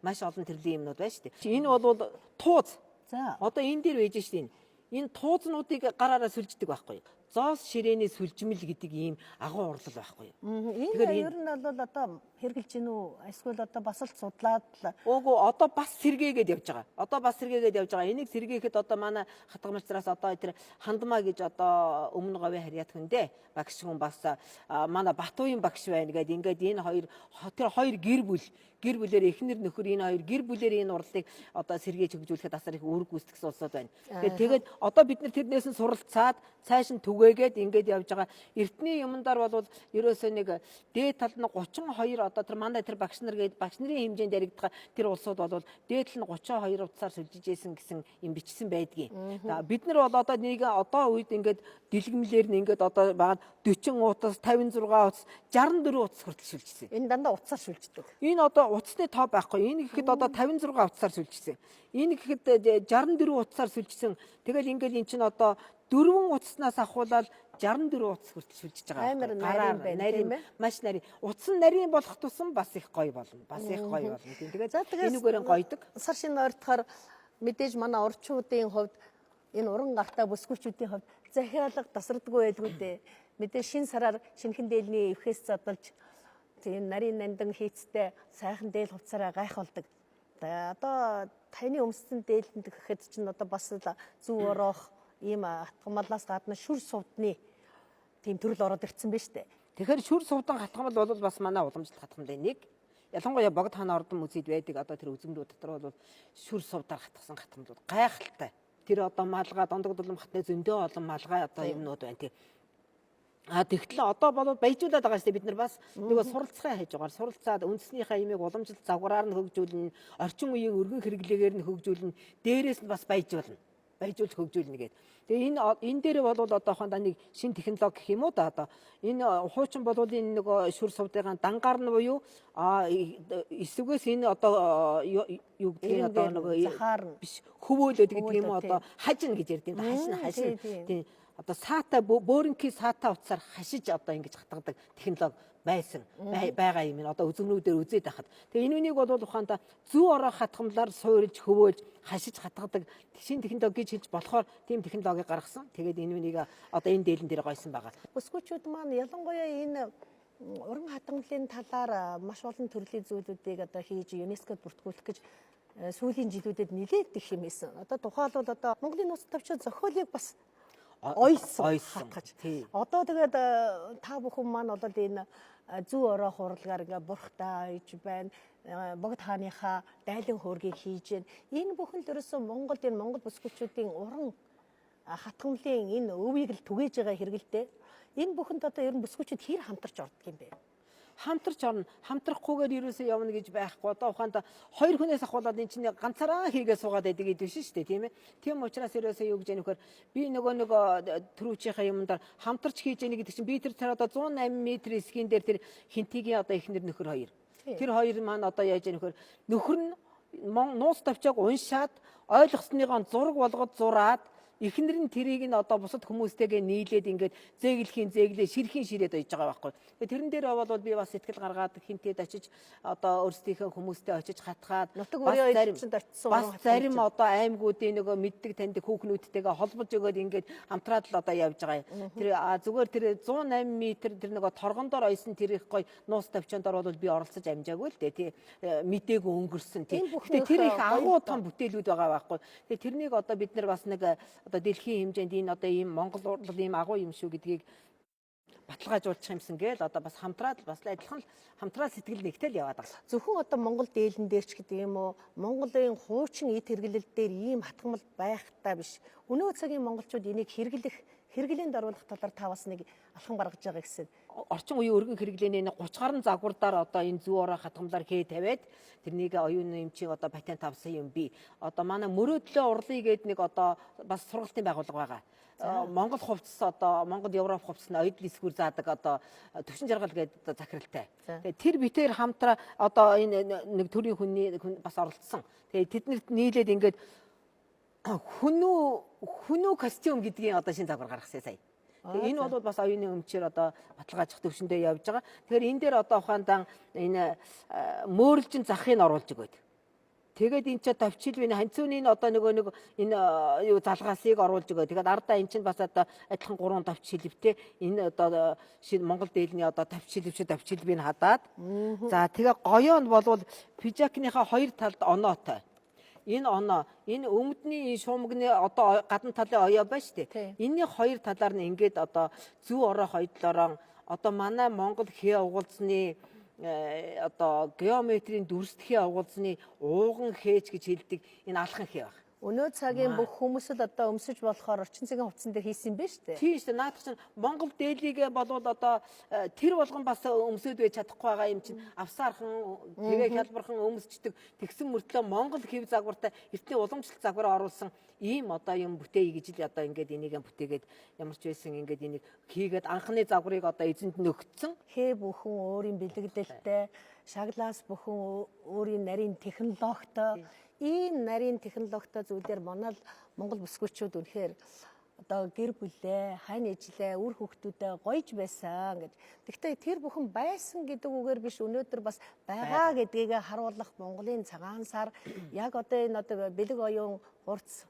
маш олон төрлийн юмнууд байна шүү дээ. Энэ бол тууз. За. Одоо энэ дээр байж шүү дээ. Энэ туузнуудыг гараараа сүлждэг байхгүй. Зоос ширээний сүлжмэл гэдэг ийм агуу урлал байхгүй. Тэгэхээр ер нь бол одоо хэрглэж гин үү? Эсвэл одоо бас л судлаад Үгүй одоо бас сэргээгээд явж байгаа. Энийг сэргээхэд одоо манай хатгамалчраас одоо тэр хандмаа гэж одоо өмнө говийн харьяат хүндээ багш хүн бас манай Батуйн багш байна гэдэг ингээд энэ хоёр гэр бүлээр эхнэр нөхөр энэ хоёр гэр бүлээр энэ урлыг одоо сэргээж хөгжүүлэхэд асар их үүрэг гүйцэтгэсэн улсууд байна. Тэгээд одоо бид нар тэрнээс нь суралцаад цааш нь түгээгээд ингээд явж байгаа. Эртний юмдаар бол ерөөсөө нэг дээд тал нь 32 одоо тэр манай тэр багш нар гээд багш нарын хэмжээнд яригдах тэр улсууд бол дээд тал нь 32 утсаар сүлжиж ийсэн гэсэн юм бичсэн байдгийг. Бид нар бол одоо нэг одоо үед ингээд дэлгэмлэр нь ингээд одоо багад 40 утас 56 утас 64 утас хүртэл сүлжижсэн. Энэ дандаа утсаар сүлждэг. Энэ одоо утасны тоо байхгүй. Энэ гэхэд одоо 56 утсаар сүлжижсэн. Энэ гэхэд 64 утсаар сүлжсэн. Тэгэл ингээд эн чинь одоо 4 утаснаас ахуулаад 64 утас хүртэл сүлжиж байгаа. Амар нарийн байна тийм ээ. Маш нарийн. Утас нь нарийн болох тусам бас их гоё болно. Тэгээд энүүгээр нь гойдог. Сар шинэ ойртохоор мэдээж манай орчуудын хувьд энэ уран гартаа бүсгүйчүүдийн хувьд захиалга тасардаггүй байлгүй дээ. Мэдээж шинэ сараар шинхэн дээлний эвхээс задлж тийм нарийн нандан хийцтэй сайхан дээл хувцаараа гайхуулдаг. Одоо таны өмссөн дээлэнд гэхэд чинь одоо бас л зүү ороох ийм хатгамалаас гадна шүр сувдны тийм төрөл ороод ирсэн байна шүү дээ. Тэгэхээр шүр сувдан хатгамал бол бас манай уламжлалт хатгамлын нэг. ялангуяа богд хааны ордон музейд байдаг одоо тэр үзмрүүд дотор бол шүр сувдаар хатгсан хатгамлууд гайхалтай. Тэр одоо малгай дондог дулам хатны зөндөө олон малгай одоо юмнууд байна тий. Тэгтэл одоо бол баяжуулаад байгаа шүү дээ бид нар бас нөгөө суралцгаа хийж байгаа. Суралцаад үндэснийхээ имийг уламжлалт загвараар нь хөгжүүлнэ, орчин үеийн өргөн хэрэглээгээр нь хөгжүүлнэ, дээрээс нь бас баяжуулна. Баяжуулж хөгжүүлнэ гэдэг. Тэгээ энэ дээр бол одоо хонда нэг шин технологи гэх юм уу да одоо энэ хуучин бол энэ нөгөө шүр сувдын дангаар нь буюу эсвгээс энэ одоо юу гэдгийг одоо нөгөө биш хөвөөлөд гэдэг юм уу одоо хажина гэж ярьдیں۔ Хажина. Тийм. Одоо саата бөөрингийн саата утсаар хашиж одоо ингэж хатгадаг технологи байсан байгаа юм ин одоо үзмрүүдээр үзээд байхад. Тэгээ энэ үнийг бол ухаанда зүү ороо хатгамлаар суурилж хөвөөлж хашиж хатгадаг шин технологи гэж хэлж болохоор тийм технологи гаргасан. Тэгээд энэ үнийг одоо энэ дээлэн дээр гойсон байгаа. Бүсгүүчүүд маань ялангуяа энэ уран хатгамлын талаар маш олон төрлийн зүйлүүдийг одоо хийж ЮНЕСКОд бүртгүүлэх гэж сүүлийн жилүүдэд нэлээд их юм хийсэн. Одоо тухайлбал одоо Монголын нууц тавчид зохиолыг бас ойсон хатгаж. Одоо тэгээд та бүхэн маань бол энэ зүү ороо хуралгаар ингээ бурхтай ойж байна. Богд хааныхаа дайлан хөөргийг хийж байна. Энэ бүхэн л ерөөсөн Монгол бүсгүүчүүдийн уран хатгамлын энэ өвийг л түгээж байгаа хэрэгэлтэй. Энэ бүхэнд одоо ер нь бүсгүүчүүд хэр хамтарч ордог юм бэ? Хамтарч орно. Хамтрахгүйгээр ерөөсөө явна гэж байхгүй. Одоо ухаанда хоёр хүнээс ахуулаад эн чинь ганцаараа хийгээ суугаад байдаг гэдэг биш шүү дээ, тийм ээ. Тийм учраас ерөөсөө юу гэж яах вэ? Би нөгөө төрүүчийнхаа юмдаар хамтарч хийж яах гэдэг чинь би тэр цараа одоо 108 м эсхийн дээр тэр хинтигийн одоо ихнэр нөхөр хоёр. Тэр хоёр маань одоо яаж яах вэ? Нөхөр нь нууц тавчааг уншаад ойлгосныгоо зураг болгоод зураад эхнэр нь тэрийг нь одоо бусад хүмүүстэйгээ нийлээд ингээд зээглэхийн зээглээ ширхийн ширээд ойж байгаа байхгүй. Тэгээ тэрэн дээр бол би бас сэтгэл гаргаад хинтээд очиж одоо өөрсдийнхөө хүмүүстэй очиж хатгаад бас зарим одоо аймагуудын нөгөө мэддэг таньдаг хүүхнүүдтэйгээ холбож өгөөд ингээд хамтраад л одоо явж байгаа юм. Тэр зүгээр тэр 108 м тэр нөгөө торгондоор ойсон тэр их гой нууц тавчаандор бол би оролцож амжаагүй л дээ тий. Мдээгүй өнгөрсөн тий. Тэгээ тэр их агуу том бүтээлүүд байгаа байхгүй. Тэгээ тэрнийг одоо бид нар бас нэг одоо дэлхийн хэмжээнд энэ одоо ийм Монгол урлал ийм агуу юм шүү гэдгийг баталгаажуулчих юмсан гээл одоо бас хамтраад бас адилхан хамтраад сэтгэл нэгтэл яваад байгаа. Зөвхөн одоо Монгол дээлэн дээр ч гэдэг юм уу Монголын хуучин эд хэрэглэл дээр ийм хатгамал байхтаа биш. Өнөө цагийн монголчууд энийг хэрэглээнд оруулах талаар та бас нэг алхам гаргаж байгаа гэсэн. Орчин үеийн өргөн хэрэглээний 30 гаруй загвардаар одоо энэ зүү ороо хатгамлаар хээ тавиад тэрнийг оюуны эмчийг одоо патент авсан юм би. Одоо манай мөрөөдлөө урлыг гээд нэг одоо бас сургалтын байгууллага байгаа. Монгол хувцас одоо Монгол Европ хувцас нь оюутны эсвэр заадаг одоо төвшин жаргал гэдэг захиралтай. Тэгээ тэр битээр хамтраа одоо энэ нэг төрлийн хүний бас оролцсон. Тэгээ тэднэрт нийлээд ингээд хүнүү костюм гэдгийн одоо шинэ загвар гаргасан сая. Тэгээ энэ бол бас оюуны өмчээр одоо баталгаажих төвшөндөө явж байгаа. Тэгэхээр энэ дээр одоо ухаандаа энэ мөөрөлжин захыг оруулж өгөөд. Тэгээд энэ ч товчлбын ханцууны одоо нэг энэ юу залгаасыг оруулж өгөө. Тэгээд ардаа эн чинь бас одоо адилхан 3 товчлбтэй энэ одоо шинэ Монгол дээлний одоо товчлбыг хадаад. За тэгээ гоёо нь болвол пижакныхаа хоёр талд оноотой. Энэ оноо, энэ өмнөдний шуумгны одоо гадна талын оёо байна шүү дээ. Энийн хоёр талаар нь ингээд одоо зүү ороо хоёдлороо одоо манай Монгол хээ угуулсны одоо геометрийн дүрсдэхийн угуулсны ууган хээж гэж хэлдэг энэ алхан хээ баг. Өнөө цагийн бүх хүмүүсд одоо өмсөж болохоор орчин цагийн хувцсан дээр хийсэн юм байна шүү дээ. Тийм шүү дээ. Наадах чинь Монгол дээлийг болвол одоо тэр болгон бас өмсөд байж чадахгүй байгаа юм чинь авсаархан тэгээ хялбархан өмсчдэг тэгсэн мөртлөө Монгол хэв загвартай эртний уламжлалт загвараа оруулсан ийм одоо юм бүтээе гэж л одоо ингээд энийг бүтээгээд ямар ч байсан ингээд энийг хийгээд анхны загварыг одоо эзэнд нөгцсөн. Хээ бүхэн өөрийн бэлэгдэлтэй, шаглаас бүхэн өөрийн нарийн технологитой ийм нарийн технологитой зүйлээр манай Монгол бүсгүүчүүд үнэхээр одоо гэр бүлээ, хань ижлээ, үр хүүхдүүдээ гоёж байсан гэж. Гэхдээ тэр бүхэн байсан гэдэг үгээр биш өнөөдөр бас байгаа гэдгийг харуулах Монголын цагаан сар яг одоо энэ одоо бэлэг оюун хурц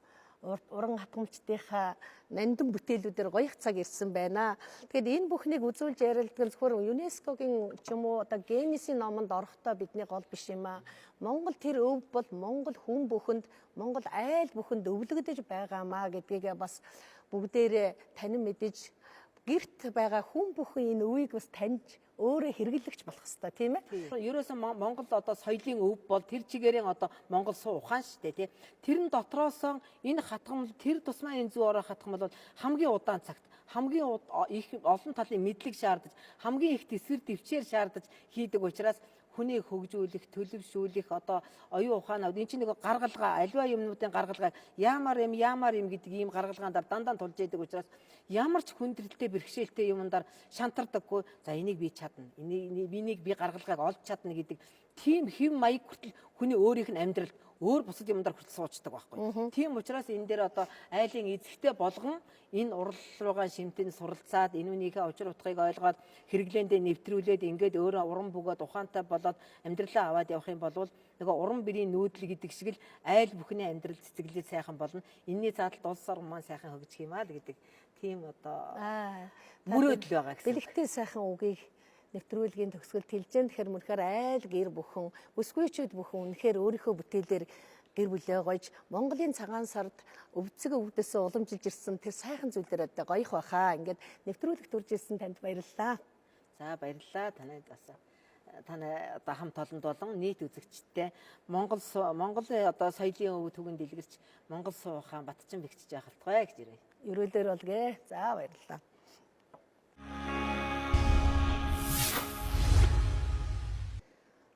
уран хатгамжтынхаа нандин бүтээлүүдээр гоёх цаг ирсэн байна. Тэгэхээр энэ бүхнийг үзүүлж ярилдаг зөвхөн ЮНЕСКОгийн ч юм уу одоо Генесийн номонд орохдоо бидний гол биш юм аа. Монгол тэр өв бол Монгол хүн бүхэнд, Монгол айл бүхэнд өвлөгдөж байгаамаа гэдгийг бас бүгдээрээ танин мэдэж гэрт байгаа хүн бүхэн энэ өвийг бас таньж өөрөө хэрэглэгч болох хэрэгтэй тийм ээ. Ерөөсөн Монгол одоо соёлын өв бол тэр чигээрийн одоо Монгол суу ухаан шүү дээ тий. Тэрэн дотроос энэ хатгамал тэр тусмаа энэ зүү ороо хатгамал бол хамгийн удаан цагт хамгийн их олон талын мэдлэг шаардаж хамгийн их төсвөр төвчээр шаардаж хийдэг учраас хүнийг хөгжүүлэх, төлөвшүүлэх одоо оюун ухаанууд энэ чинь нэг гаргалгаа аливаа юмнуудын гаргалгаа яамаар юм гэдэг ийм гаргалгаандаар дандаа тулж яадаг учраас ямар ч хүндрэлтэй бэрхшээлтэй юмдаар шантардаггүй. За энийг би чадна. Энийг би гаргалгааг олж чадна гэдэг тийм хэв маяг хүртэл хүний өөрийнх нь амьдралд өөр бусад юмдаар хүртэл суучдаг байхгүй. Тийм учраас энэ дээр одоо айлын эзэгтэй болгон энэ урал руугаа шимтэн суралцаад энэ үнийхээ учир утгыг ойлгоод хэрэглээндээ нэвтрүүлээд ингээд өөрөө уран бөгөөд ухаантай болоод амьдралаа аваад явах юм бол нөгөө уран бэрийн нүүдэл гэдэг шиг л айл бүхний амьдрал цэцэглээд сайхан болно. Энийний заалтад улс орн маань сайхан хөгжих юм аа л гэдэг тийм одоо мөрөөдөл байгаа гэсэн. Бэлэгтэй сайхан үгийг нэвтрүүлгийн төгсгөлд хэлж дээ. Тэгэхээр мөнхөр айл гэр бүхэн, бүсгүйчүүд бүхэн үнэхээр өөрийнхөө бүтээлээр гэр бүлээ гойж Монголын цагаан сард өвцөг өвдөсөө уламжилж ирсэн тэр сайхан зүйлээр одоо гоёх баха. Ингээд нэвтрүүлэгт үрж ирсэн танд баярлалаа. За баярлалаа танай одоо хамт олонд болон нийт үзэгчдтэй Монгол одоо соёлын өв түгэнд дэлгэрч Монгол суу ухаан батчин бэгчж яхалтгай гэж ирээ. Ерөөлөөр болгээ. За баярлалаа.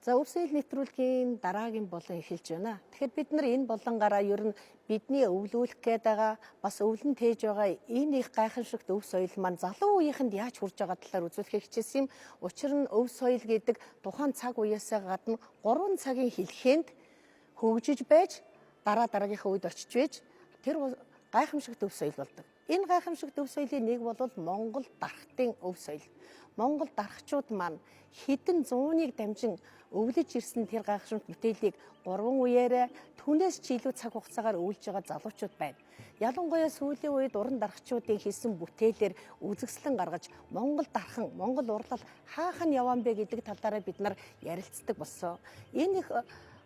За өв соёл нэвтрүүлгийн дараагийн болон эхэлж байна. Тэгэхээр бид нар энэ болонгаараа ер нь бидний өвлүүлэх гээд байгаа бас өвлөн тээж байгаа энэ их гайхамшигт өв соёл маань залуу үеийнхэнд яаж хүрж байгаа талаар үзүүлэхийг хичээсэн юм. Учир нь өв соёл гэдэг тухайн цаг үеэсээ гадна 3 цагийн хэлхээнд хөгжиж байж дараагийнхаа үед очиж байж тэр гайхамшигт өв соёл болдог. Энэ гайхамшигт өв соёлын нэг бол Монгол дархтын өв соёл. Монгол дархчууд маань хэдэн зууныг дамжин өвлөж ирсэн тэр гайхамшигт бүтээлийг 3 үеэрээ түнээс ч илүү цаг хугацаагаар өвлж байгаа залуучууд байна. Ялангуяа сүүлийн үед уран дархчуудын хийсэн бүтээлээр үзэсгэлэн гаргаж Монгол дархан, Монгол урлал хаахын яваан бэ гэдэг талаараа бид нар ярилцдаг болсон. Энэ их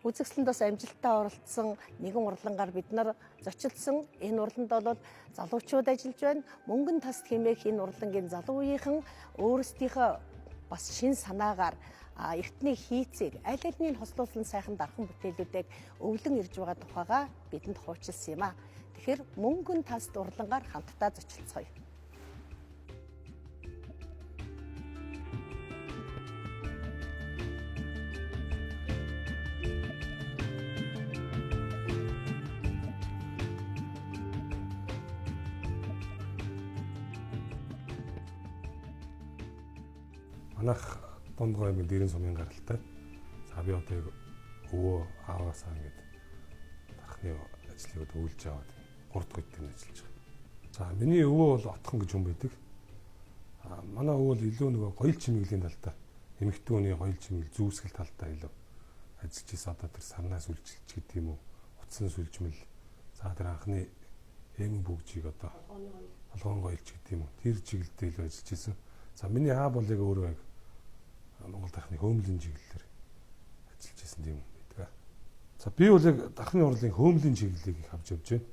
үзэсгэлэнд бас амжилттай оролцсон нэгэн урлангаар бид нар зочилсон. Энэ урланд бол залуучууд ажиллаж байна. Мөнгөн тас хэмээх энэ урлангийн залуу үеийнхэн өөрсдийнхөө бас шин санаагаар эртний хийцийг аль алиныг хослуулсан сайхан дархан бүтээлүүдийг өвлөн ирж байгаа тухайга бидэнд хуучилсан юм а. Тэгэхээр мөнгөн таст урлангаар хамтдаа зочилцгоё. Манайх дундгой юм дээрэн сумын гаралтай. За би одоо өвөө ааваасаа ингээд дарахны ажлыг өвлж аваад 3 дахь үеийн ажиллаж байгаа. За миний өвөө бол отхон гэж хүн байдаг. Манай өвөө л илүү нөгөө гоёл чимэглэлийн талтай, эмэгтэйний гоёл чимэглэл зүүсгэл талтай илүү ажиллаж ийсэн. Одоо тэр сарнаас үлжилч гэдэг юм уу, утсан сүлжмэл. За тэр анхны эмэн бүгжийг одоо алгон гоёлч гэдэг юм уу, тэр чиглэлдээ илүү ажиллаж ийсэн. За миний аа бол яг өөрөө яг Монгол дархны хөөмлийн чиглэлээр ажиллаж байсан юм байдаг. За би бол яг дархны урлын хөөмлийн чиглэлийг их авч явж байна.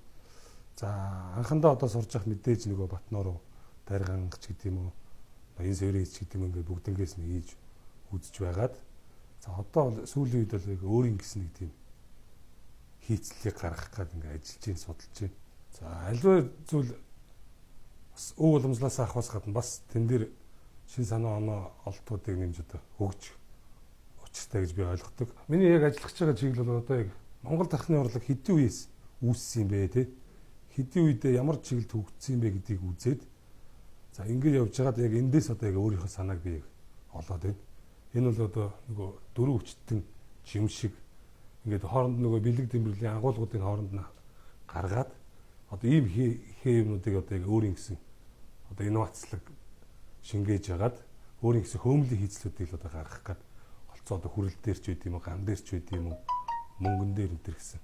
За анхандаа одоо сурж явах мэдээж нөгөө Батноор Даргангач гэдэг юм уу, энэ сэврийн хийч гэдэг юм ингээд бүгднгээс нэг хийж үзэж байгаад за одоо бол сүүлийн үед бол яг өөрийн гэсэн нэг тийм хийцлийг гаргах гэдэг ингээд ажиллаж байна, судалж байна. За альва зүйл бас өв уламжлалаас авахаас гадна бас тэн дээр шин санаа оноо олдуудыг нэмж одоо хөгж учиртай гэж би ойлгодог. Миний яг ажиллаж байгаа чиглэл бол одоо яг Монгол дархны урлаг хэдийн үеэс үүссэн юм бэ те? Хэдийн үедээ ямар чиглэлд хөгжсөн юм бэ гэдгийг үзээд за ингэж явж байгаад яг эндээс одоо яг өөрийнхөө санааг би яг олоод байна. Энэ бол одоо нөгөө дөрөв хүчтэн жим шиг ингээд хооронд нөгөө бэлэг дэмбэрлийн агуулгуудын хооронд нь гаргаад одоо ийм хээ юмнуудыг одоо яг өөрийн гэсэн одоо инновацлог шингээж ягаад өөрийн гэсэн хөөмлийн хийцлүүдийг л одоо гаргах гээд олцоо одоо хүрэл дээр ч үт юм уу, ган дээр ч үт юм уу, мөнгөн дээр энэ төр гэсэн.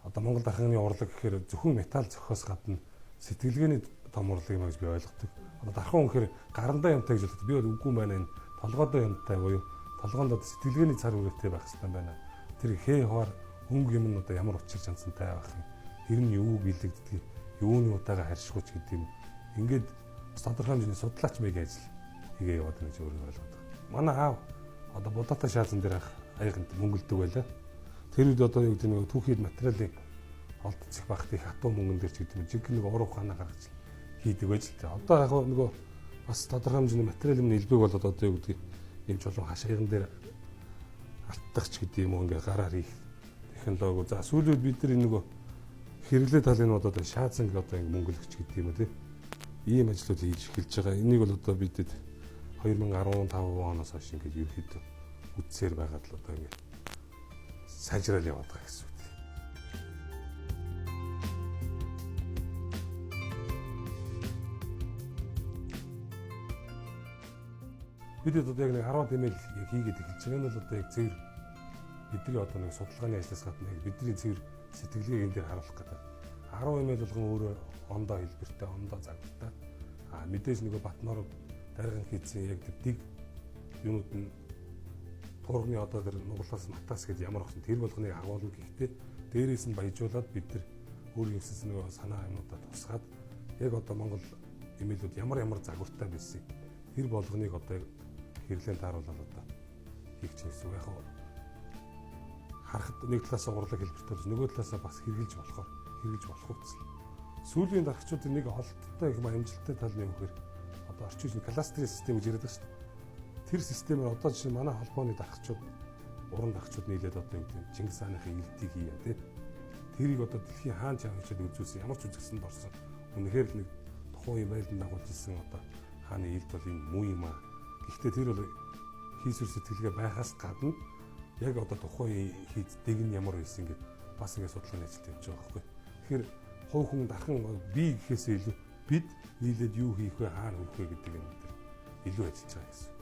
Одоо Монгол дархны урлаг гэхээр зөвхөн металл зохиос гадна сэтгэлгээний том урлаг юм гэж би ойлгодог. Одоо дархан үнэхээр гарандаа юмтай гэж боддог. Би бол үгүй байна энэ толгойдоо юмтай буюу толгоонд одоо сэтгэлгээний цар хүрээтэй байх хэрэгтэй байна. Тэр хээ хоор хөнгө юм нь одоо ямар учир чанцантай байх юм. Тэр нь юу бэлэгддэг, юуны удаага харьшгууч гэдэг юм. Ингээд тодорхой хэмжээний судлаач маягийн ажил хийгээ яваад байна гэж өөрөө ойлгоод байна. Манай аав одоо будаатай шаазан дээр аяганд мөнгөлдөг байлаа. Тэр үед одоо юу гэдэг нэг түүхийд материалын олдцох багт их хатуу мөнгөн дээр ч гэдэг юм жиг нэг уруу ухаанаа гаргаж хийдэг байж л та. Одоо яг нөгөө бас тодорхой хэмжээний материал юм нэлбэг болоод одоо юу гэдэг юм чулуун хашаяган дээр алтдагч гэдэг юм уу ингээ гараар хийх технологи. За сүүлийн үед бид нар нөгөө хэрэглээ талын одоо шаазанг одоо ингээ мөнгөлөгч гэдэг юм уу тийм ийм ажлууд хийж эхэлж байгаа. Энийг бол одоо бидэд 2015 оноос хойш ингээд ерөөхдөө үтсээр байгаад л одоо ингээд сайжрал яваад байгаа гэсэн үг. Бидэд одоо яг нэг 10 дэмэл яг хийгээд эхэлж байгаа нь бол одоо яг цэвэр бидний одоо нэг судалгааны ажлаас гадна яг бидний цэвэр сэтгэлгээг энэ дээр харуулах гэдэг. 10 дэмэл болгон өөрөө ондоо хэлбэртэй, ондоо загвартай. Мэдээж нөгөө Батнор дарган хийцэн яг дэг юмуд нь турганы одоо тэр нуглаас матаас гэж ямар болсон тэр болгоныг агуулна гэхдээ дээрээс нь баяжуулаад бид нар өөрийн өсөс нөгөө санаа юмудаа тусгаад яг одоо Монгол эмээлүүд ямар загвартай байсан тэр болгоныг одоо хэрэглээнд тааруулаад одоо хийх гэсэн үг. Яг харахад нэг талаас урлаг хэлбэртэй болж нөгөө талаас бас хэрэгжилж болох үгцэл. Сүүлийн дарагчдын нэг холттой их амжилттай тал нь юу гэхээр одоо орчин үеийн кластерын систем гэж яриад байгаа шүү дээ. Тэр системээр одоо жишээ манай холбооны дарагчид уран дарагчид нийлээд одоо юу гэдэг Чингис хааны илтийг хийя тий. Тэрийг одоо дэлхийн хаан чанарчид үзүүлсэн ямар ч үзэгсэнд орсон. Үнэхээр л нэг тухайн байлдан дагуулж ирсэн одоо хааны илт бол юм муу юм аа. Гэхдээ тэр бол хийсвэр сэтгэлгээ байхаас гадна яг одоо тухайн хийд дэг нь ямар байсан гэд бас ингэ судалгааны ажилд явж байгаа байхгүй. Тэгэхээр хувь хүн дархан би гэхээсээ илүү бид нийлээд юу хийх вэ, хаана хүрэх вэ гэдэг юм дээр илүү ажиллаж байгаа гэсэн.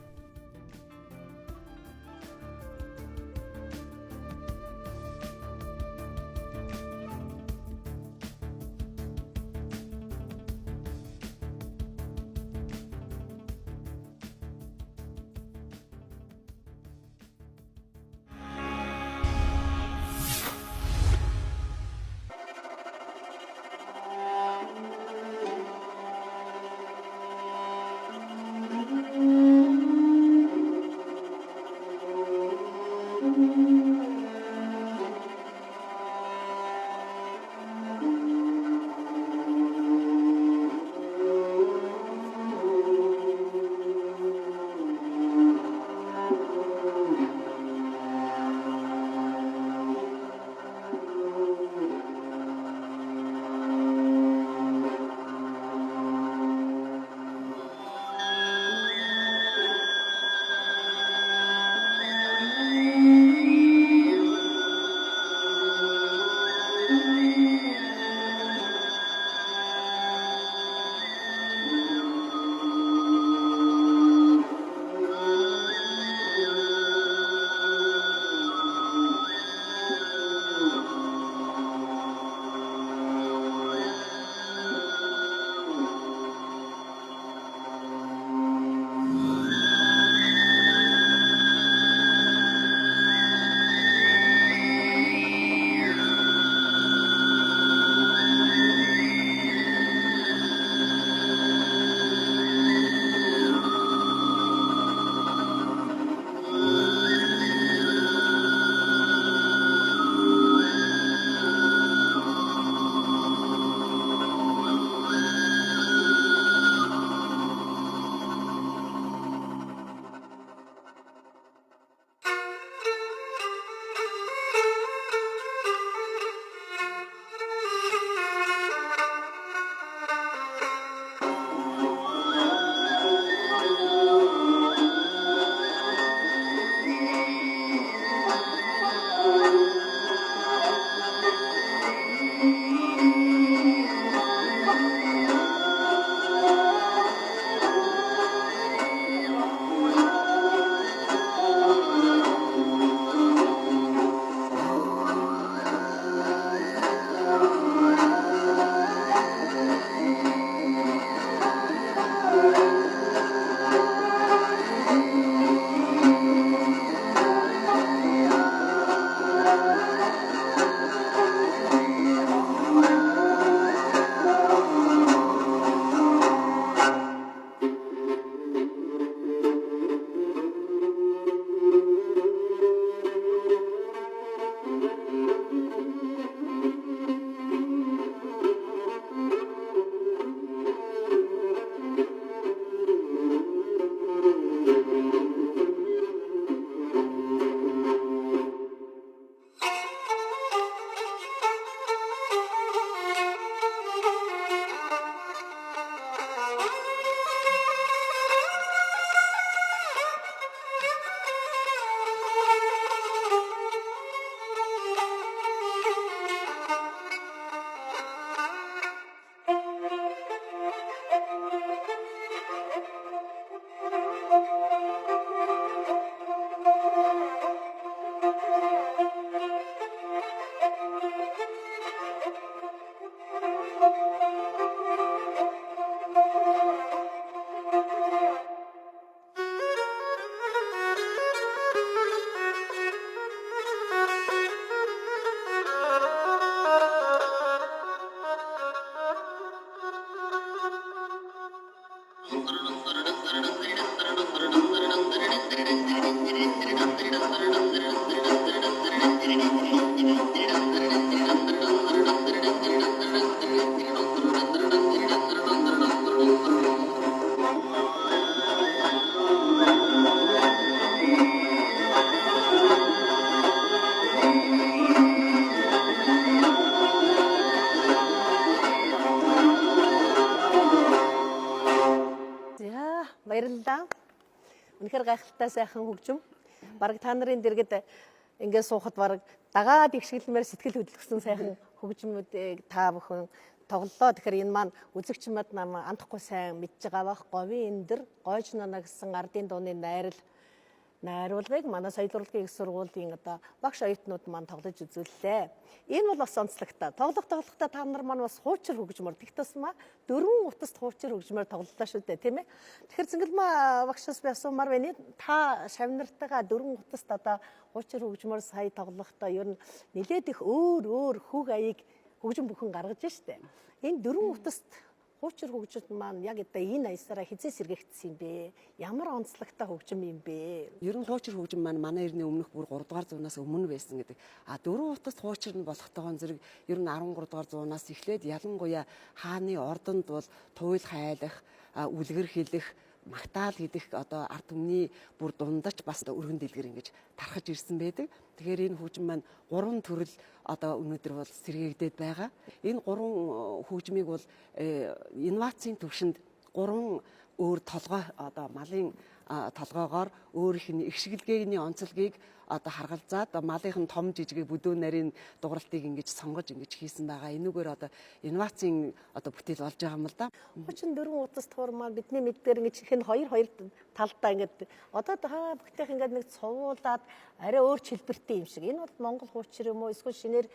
За баярлалаа. Үнэхээр гайхалтай сайхан хөгжим. Бараг та нарын дэргэд ингээд суухад бараг дагаад ихшгэлмээр сэтгэл хөдлөсөн сайхан хөгжмүүдийг та бүхэн тоглолоо. Тэгэхээр энэ маань үзэгч мад нам андахгүй сайн мэдж байгаа бах. Говийн эндэр гойж нана гэсэн ардын дууны найруулгыг манай соёл урлагийн их сургуулийн багш оюутнууд маань тоглож үзүүллээ. Энэ бол бас онцлогтой. Тоглохдоо та нар маань бас хуучир хөгжмөр тэгт тусмаа 4 утаст хуучир хөгжмөр тоглолоо шүү дээ, тийм ээ. Тэгэхээр Цэнгэлмаа багшаас би асуумаар байна. Та шавнартайгаа 4 утаст хуучир хөгжмөр сая тоглохдоо ер нь нэлээд их өөр хүүг аяыг хөгжим бүхэн гаргаж штэ. Энэ 4 утаст хуучир хөгжим маань яг энэ аясаараа хизээ сэргээгдсэн юм бэ? Ямар онцлогтой хөгжим юм бэ? Ер нь хуучир хөгжим маань манай эртний өмнөх бүр 3 дугаар зуунаас өмнө байсан гэдэг. А 4 утаст хуучир нь болохтойгоо зэрэг ер нь 13 дугаар зуунаас эхлээд ялангуяа хааны ордонд бол туйл хайлах, үлгэр хэлэх, магтаал гэдэг ард түмний бүр дундаж бас өргөн дэлгэр ингэж тархаж ирсэн байдаг. Тэгэхээр энэ хөгжим маань 3 төрөл өнөөдөр бол сэргээгдээд байгаа. Энэ 3 хөгжмийг бол инновацийн төвшөнд 3 өөр толгой малын толгоогоор өөрийнх нь ихшгэлгээний онцлогийг харгалзаад малынх нь том жижиг бүдүүн нарийн дугралтыг ингэж сонгож ингэж хийсэн байгаа. Энүүгээр инновацийн бүтээл болж байгаа юм л да. Хүчин 4 утас туурмаар бидний мэддээр ингэж хэн хоёр талдаа ингэж бүгдийнх ингэж нэг цувуулаад арай өөр хэлбэртэй юм шиг. Энэ бол Монгол хуучир юм уу? Эсвэл шинээр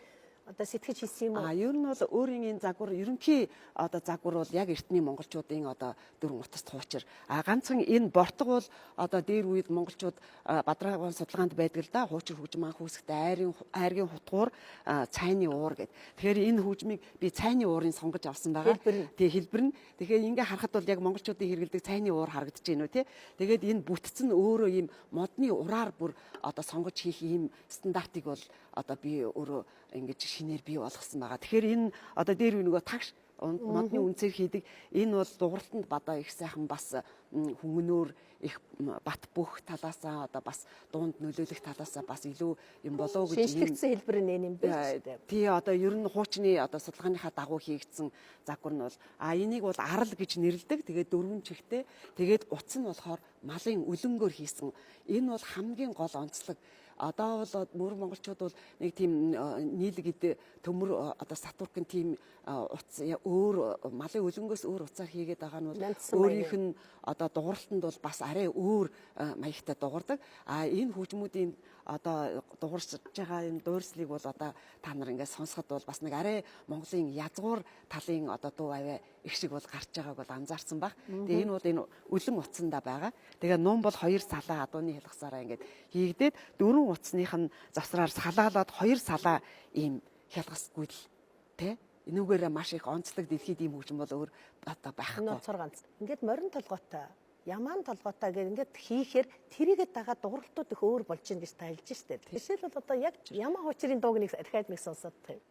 сэтгэж хийсэн юм уу? Ер нь бол өөрийн энэ загвар ерөнхий загвар бол яг эртний монголчуудын 4 утаст хуучир. Ганцхан энэ бортго бол дээр үед монголчууд Бадрагын судалгаанд байдаг л да. Хуучир хөгжим анх үүсэхдээ айргийн хутгуур цайны уур гэд. Тэгэхээр энэ хөгжмийг би цайны уурын сонгож авсан байгаа. Тэг хэлбэр нь. Тэгэхээр ингээ харахад бол яг монголчуудын хэрэгэлдэг цайны уур харагдаж байна уу тий. Тэгээд энэ бүтцэн өөрөө ийм модны ураар бүр сонгож хийх ийм стандартыг бол би өөрөө ингэж шинээр бий болгосон байгаа. Тэгэхээр энэ дээр нөгөө тагш модны үнцээр хийдэг энэ бол дугуйлтанд их сайхан бас хүмүүнөр их бат бөх талаасаа бас дуунд нөлөөлөх талаасаа бас илүү юм болоо гэж шинжлэгдсэн хэлбэр нь юм байна шүү дээ. Тий ер нь хуучны судалгааныхаа дагуу хийгдсэн загвар нь бол энийг бол арал гэж нэрлэдэг. Тэгээд 4 чихтэй. Тэгээд утас нь болохоор малын үлэнгөөр хийсэн. Энэ бол хамгийн гол онцлог. Одоо бол мөр монголчууд бол нэг тийм нийлгэд төмөр сатуркын тийм утас өөр малын үлэнгөөс өөр уцаар хийгээд байгаа нь бол өөрийнх нь дугуйлтанд бол бас арай өөр маягтай дуурдаг. Энэ хөгжмүүдийн дуурч байгаа энэ дуурслыг бол та нар ингээд сонсоход бол бас нэг арай Монголын язгуур талын дуу аваа их шиг бол гарч байгааг бол анзаарсан баг. Тэгээ энэ бол энэ үлэн утсандаа байгаа. Тэгээ нуун бол 2 салаа адууны хэлхсаараа ингээд хийгдээд 4 утасных нь завсраар салаалаад 2 салаа ийм хялгасгүй л тэ энүүгээр маш их онцлог дэлхийд ийм хөгжим бол өөр байхгүй. Ноцор ганц. Ингээд морин толгойтой, ямаан толгойтой гэх ингээд хийхээр тэрийгэ дагаад дууралтууд их өөр болж ийн гэж та хэлж штэ. Жишээлбэл яг ямаа хуучрын дууг нэг дахиад нэг сонсоод тав.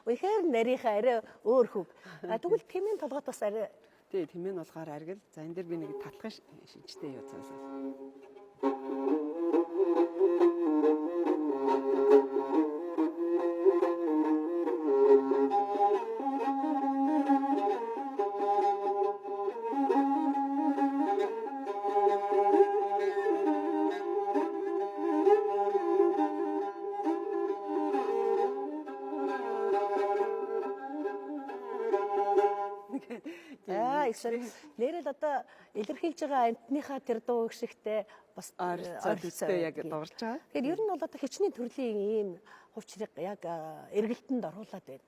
Үнэхээр нарийнхаа арай өөр хөг. Тэгвэл тэмийн толгойд бас арай тий тэмээ нь болохоор аргил. За энэ дээр би нэг татхын шинжтэй юу цаасаа. Аа их сонь. Нэрэл одоо илэрхийлж байгаа амтныхаа тэр дуу гişгтэй бас ойролцоогтой яг дуурж байгаа. Тэгэхээр ер нь бол одоо хичнээн төрлийн ийм хувьчрыг яг эргэлтэнд оруулаад байна.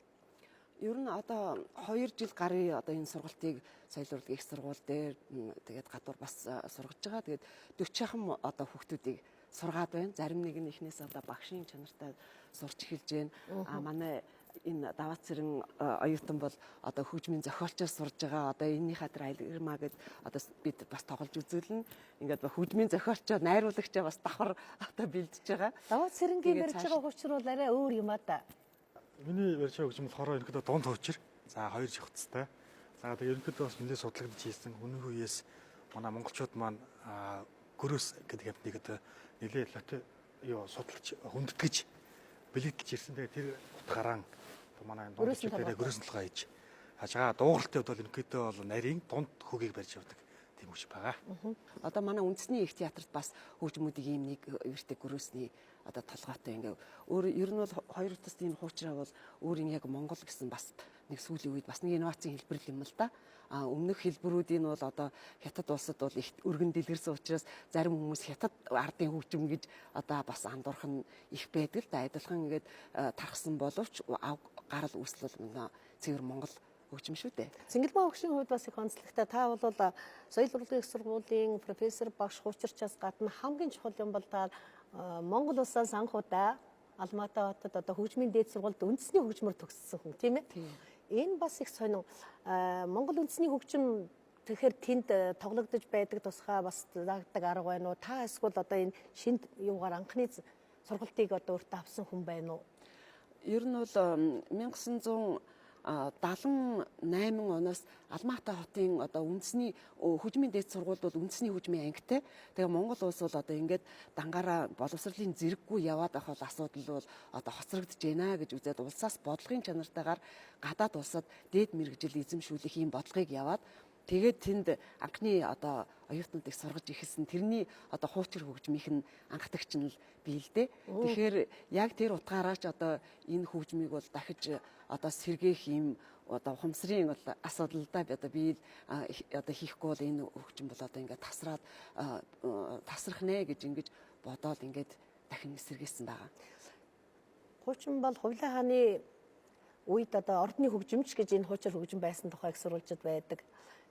Ер нь одоо 2 жил гарын одоо энэ сургалтыг соёл урлагийн их сургууль дээр тэгээд гадуур бас сургаж байгаа. Тэгээд 40 одоо хүүхдүүдийг сургаад байна. Зарим нэг нь эхнээс одоо багшийн чанартай сурч эхэлж байна. Манай энэ даваа цэрэн оюутан бол одоо хөгжмийн зохиолчоор сурж байгаа. Одоо энэнийхээ тэр айлгэрмаа гэд одоо бид бас тоглож үзүүлнэ. Ингээд хөгжмийн зохиолчоо найруулагчаа бас давхар одоо бэлдэж байгаа. Даваа цэрэнгийн барьж байгаа хувьчир бол арай өөр юм а да. Миний барьж байгаа хөгжим болохоор ерөнхийдөө дунд хувьчир. За 2 шихцтай. За тэгээд ерөнхийдөө бас нэлээд судлагдж ийсэн. Өнөөх үеэс манай монголчууд маань гөрөөс гэдэг амтныг одоо нэлээд латин судалж хүндэтгэж бэлэгдэж ирсэн. Тэгээд тэр утгаараа манай монголчууд дээр гөрөөс толгой хийж хажгаа дуугарлалтын хувьд бол ерөнхийдөө бол нарийн дунд хөгийг барьж явдаг тийм хүч байгаа. Одоо манай үндэсний их театрт бас хөгжмүүдийн ийм нэг эртэг гөрөөсний одоо толгойтой ингээ өөр ер нь бол хоёр утас тийм хуучраа бол өөрийн яг Монгол гэсэн бас нэг сүүлийн үед бас нэг инновацийн хэлбэр юм л да. Өмнөх хэлбэрүүдийн бол одоо хятад улсад бол их өргөн дэлгэрсэн учраас зарим хүмүүс хятад ардын хөгжим гэж одоо бас андуурх нь их байдаг л да. Адилхан ингээд тархсан боловч гарал үүслэл цэвэр Монгол хөгжим шүү дээ. Цэнгэлбаа хөгжим хувьд бас их онцлогтой. Та бол соёл урлагийн их сургуулийн профессор багш хуучирчаас гадна хамгийн чухал юм бол та Монгол улсаас анхудаа Алматы хотод одоо хөгжмийн дээд сургуульд үндэсний хөгжмөр төгссөн хүн тийм ээ. Энэ бас их сонин Монгол үндэсний хөгжим тэгэхээр тэнд тоглогдож байдаг тусгай бас заагддаг арга байна уу? Та эсвэл одоо энэ шинэ юугаар анхны сургалтыг одоо өөртөө авсан хүн байна уу? Ер нь бол 1978 оноос Алматы хотын одоо үндэсний хөгжмийн дээд сургууль бол үндэсний хөгжмийн ангитай. Тэгээ Монгол улс бол одоо ингээд дангаараа боловсролын зэрэггүй яваад байх бол асуудал бол одоо хоцрогдож байна гэж үзээд улсаас бодлогын чанартайгаар гадаад улсад дээд мэргэжил эзэмшүүлэх ийм бодлогыг яваад тэгээд тэнд анхны одоо оюутнуудыг сургаж ихэлсэн. Тэрний одоо хуучир хөгжмийнх нь анхдагч нь л бий л дээ. Тэгэхээр яг тэр утгаараа ч одоо энэ хөгжмийг бол дахиж одоо сэргээх юм одоо ухамсарын асуудалдаа одоо би одоо хийхгүй бол энэ хөгжим бол одоо ингээд тасрах нэ гэж ингэж бодоод ингээд дахин сэргээсэн байгаа. Хуучин бол Хувлаа хааны үед одоо ордны хөгжимч гэж энэ хуучир хөгжим байсан тухай их сурвалжид байдаг.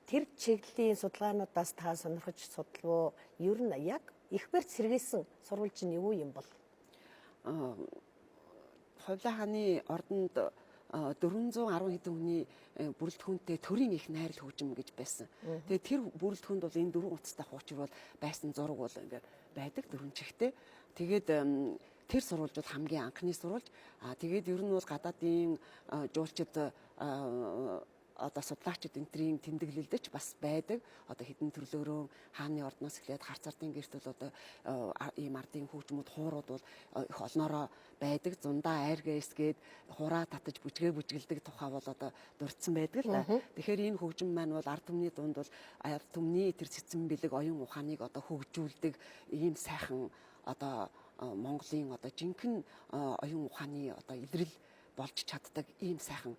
Тэр чиглэлийн судалгаануудаас та сонирхож судлав уу? Ер нь яг их барьж сэргээсэн сурвалж нь юу юм бол? Хувлаа хааны ордонд 410 хэдэн хүний бүрэлдэхүүнтэй төрийн их найрал хөгжим гэж байсан. Тэгээ тэр бүрэлдэхүүнд бол энэ дөрвөн утастай хуучир бол байсан зураг бол ингээд байдаг дөрвөн чигтээ. Тэгээд тэр сурвалж бол хамгийн анхны сурвалж. Тэгээд ер нь бол гадаадын жуулчид одоо судлаачид энтрийн тэмдэглэлдэж бас байдаг. Одоо хэдэн төрлөөрөө хааны ордноос эхлээд харцардын гэрт бол одоо ийм ардын хөгжмүүд хуурууд бол их олноороо байдаг. Зундаа айргэс гээд хураа татаж бүжгэлдэг тухай бол одоо дурдсан байдаг л да. Тэгэхээр энэ хөгжим маань бол ард түмний дунд бол ард түмний тэр цэцэн бэлэг оюун ухааныг одоо хөгжүүлдэг ийм сайхан одоо Монголын одоо жинхэнэ оюун ухааны одоо илрэл болж чаддаг ийм сайхан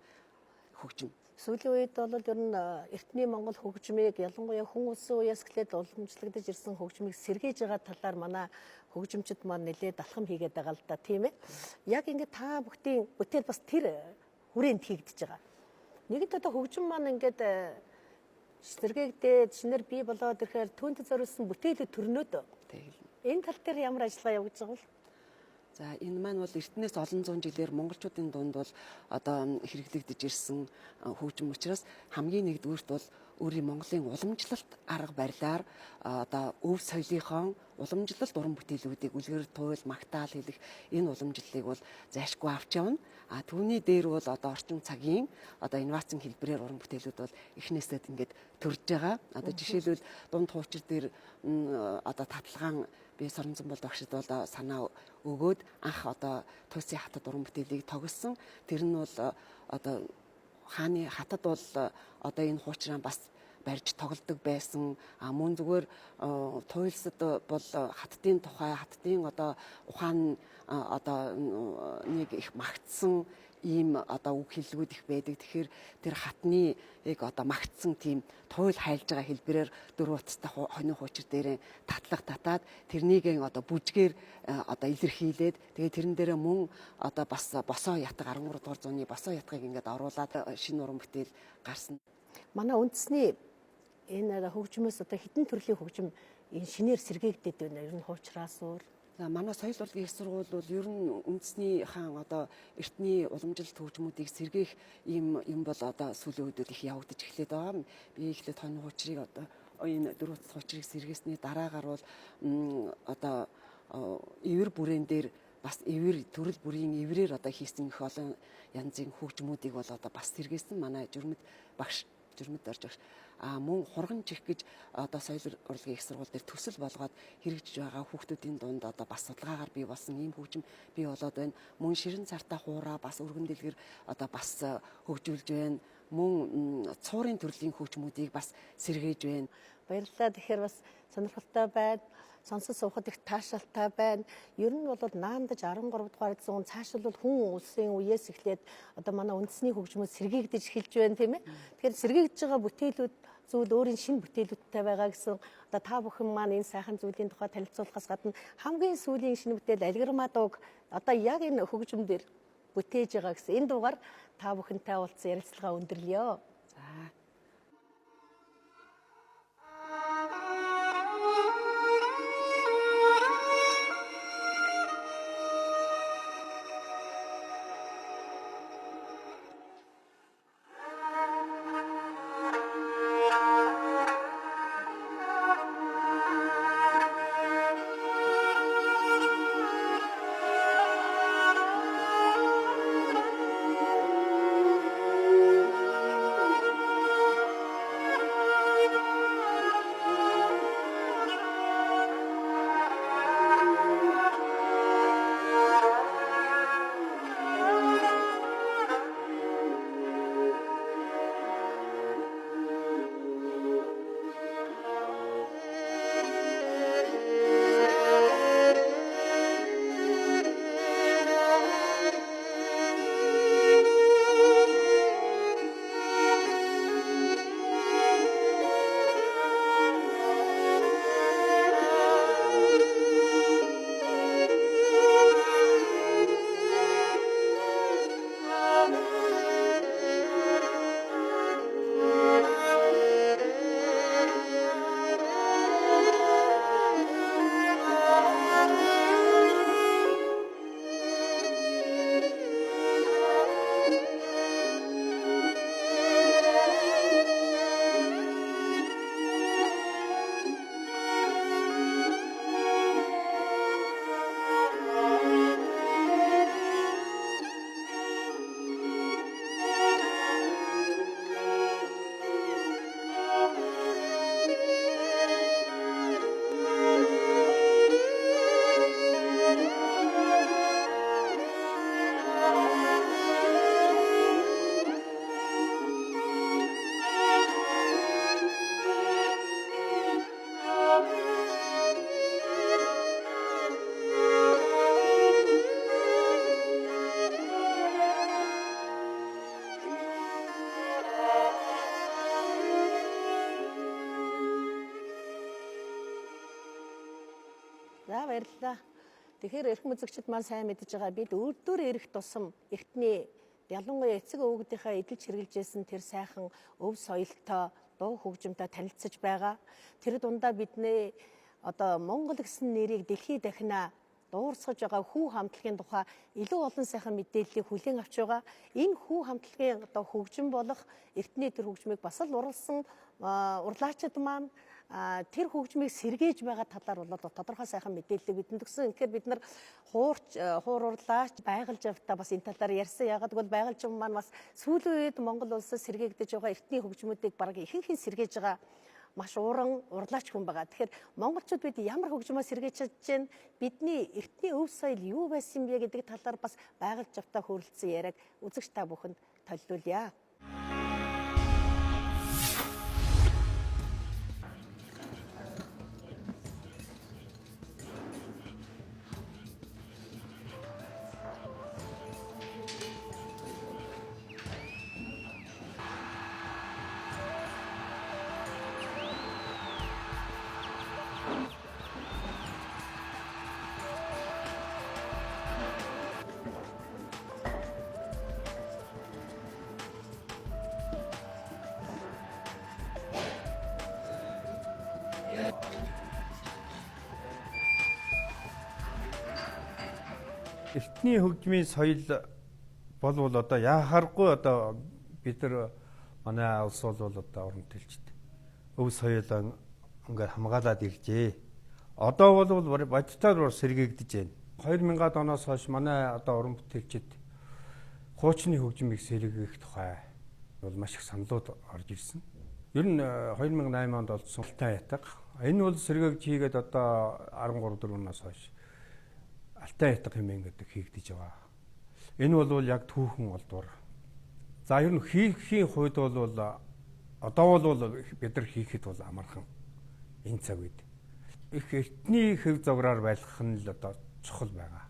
хөгжим. Сүүлийн үед бол ер нь эртний Монгол хөгжмийг ялангуяа хүн улсын үеэс эхлээд уламжлагдаж ирсэн хөгжмийг сэргээж байгаа талаар манай хөгжимчид маань нэлээд алхам хийгээд байгаа л да, тийм ээ. Яг ингээд та бүхтийн бүтээл бас тэр хүрээнд хийгдэж байгаа. Нэгд одоо хөгжим маань ингээд сэргээгдээд шинээр бий болоод ирэхээр түүнд зориулсан бүтээлүүд төрнөөд. Энэ тал дээр ямар ажиллагаа явагдаж байгаа вэ? За энэ маань бол эртнээс олон зуун жилээр монголчуудын дунд бол одоо хэрэглэгдэж ирсэн хөгжим учраас хамгийн нэгдүгürt бол өөрийн Монголын уламжлалт арга барилаар одоо өв соёлынхон уламжлалт уран бүтээлүүдийг үлгэр туйл магтаал хэлэх энэ уламжлалыг бол зайшгүй авч явна. Түүний дээр бол одоо орчин цагийн одоо инновацийн хэлбэрээр уран бүтээлүүд бол эхнээсээ ингээд төрж байгаа. Одоо жишээлбэл дунд хуучир дээр одоо таталгаан би Соронзон бол багшид бол санаа өгөөд анх одоо Туйсын хатад уран бүтээлийг тогссон. Тэр нь бол одоо хааны хатад бол одоо энэ хуучраа бас барьж тоглодог байсан. Мөн зүгээр туйлсад бол хаттын тухай, хаттын одоо ухаан одоо нэг их магтсан ийм одоо үг хэллэгүүд их байдаг. Тэгэхээр тэр хатны яг одоо магтсан тийм туйл хайлж байгаа хэлбэрээр дөрвөн утастай хонин хуучир дээрээ татлах татаад тэрнийг одоо бүжгээр одоо илэрхийлээд тэгээ тэрэн дээрээ мөн одоо бас босоо ятг 13 дугаар зууны босоо ятгыг ингээд оруулаад шинэ уран бүтээл гарсан. Манай үндэсний энэ хөгжмөөс одоо хэдэн төрлийн хөгжим энэ шинээр сэргээгдээд байна. Ер нь хуучраас өөр. Манай соёл урлагийн их сургууль бол ер нь үндэсний хаан одоо эртний уламжилт хөгжмүүдийг сэргээх юм бол одоо сүүлийн үеүүд их явагдаж эхлэдэг байгаа. Би эхлээд хонь хуучрыг одоо энэ дөрвөн утас хуучрыг сэргээсний дараагаар бол одоо эвэр бүрээн дээр бас эвэр төрөл бүрийн эврээр одоо хийсэн их олон янзын хөгжмүүдийг бол одоо бас сэргээсэн манай журмэд багш журмэд орж багш мөн хурган чих гэж одоо соёл урлагийн их сургууль дээр төсөл болгоод хэрэгжиж байгаа хүүхдүүдийн дунд одоо бас судалгаагаар бий болсон ийм хөгжим бий болоод байна. Мөн ширэн цартаа хуураа бас өргөн дэлгэр одоо бас хөгжүүлж байна. Мөн цуурын төрлийн хөгжмүүдийг бас сэргээж байна. Баярлалаа. Тэгэхээр бас сонирхолтой байна. Сонсож суухад их таашаалтай байна. Ер нь бол наандаж 13 дугаар зуун цаашил бол хүн улсын үеэс эхлээд одоо манай үндэсний хөгжмөд сэргээгдэж эхэлж байна тийм ээ. Тэгэхээр сэргээгдэж байгаа бүтээлүүд зүйл өөрийн шинэ бүтээлүүдтэй байгаа гэсэн одоо та бүхэн маань энэ сайхан зүйлийн тухай танилцуулахаас гадна хамгийн сүүлийн шинэ бүтээл Алиграмма дууг одоо яг энэ хөгжим дээр бүтээж байгаа гэсэн энэ дугаар та бүхэнтэй уулзсан ярилцлага өндөрлөё. За. За баярлалаа. Тэгэхээр эрхэм үзэгчид маань сайн мэдж байгаа бид өөртөө эрэх тусам эртний ялангуяа эцэг өвгдийнхаа эдэлж хэрэгжилжсэн тэр сайхан өв соёлтой дуу хөгжимтэй танилцж байгаа. Тэр дундаа бидний одоо Монгол гэсэн нэрийг дэлхийд дахина дуурсгаж байгаа хүү хамтлагийн тухай илүү олон сайхан мэдээллийг хүлээн авч байгаа. Энэ хүү хамтлагийн одоо хөгжим болох эртний тэр хөгжмийг бас л урлаачид маань тэр хөгжмийг сэргээж байгаа талаар бол тодорхой сайхан мэдээлэл бидэнд өгсөн. Тэгэхээр бид нар хуур урлаач байгальж явахдаа бас энэ талаар ярьсан. Ягаад гэвэл байгальжин маань бас сүүлийн үед Монгол улсад сэргээгдэж байгаа эртний хөгжмүүдийг бараг ихэнх нь сэргээж байгаа маш уран урлаач хүн байгаа. Тэгэхээр монголчууд бид ямар хөгжмөө сэргээж чадж байна? Бидний эртний өв соёл юу байсан бэ гэдэг талаар бас байгальж явахдаа хөрөлдсөн яриаг үзэгч та бүхэнд төлөвлөе. Эртний хөгжмийн соёл болвол одоо яхааргүй одоо бид нар манай улс бол одоо уран бүтээлчд өв соёлоо ингээд хамгаалаад иржээ. Одоо бол бодитоор сэргээгдэж байна. 2000-аад оноос хойш манай одоо уран бүтээлчд хуучны хөгжмийг сэргээх тухай бол маш их саналууд орж ирсэн. Ер нь 2008 онд олдсон Алтай ятга. Энэ бол сэргээгч хийгээд одоо 13-4 оноос хойш Алтай ятга хэмээн гэдэг хийгдэж байгаа. Энэ бол яг түүхэн олдвор. За ер нь хийхийн хувьд бол одоо бол бид нар хийхэд бол амархан энэ цаг үед их эртний хэв загвараар байлгах нь л одоо чухал байгаа.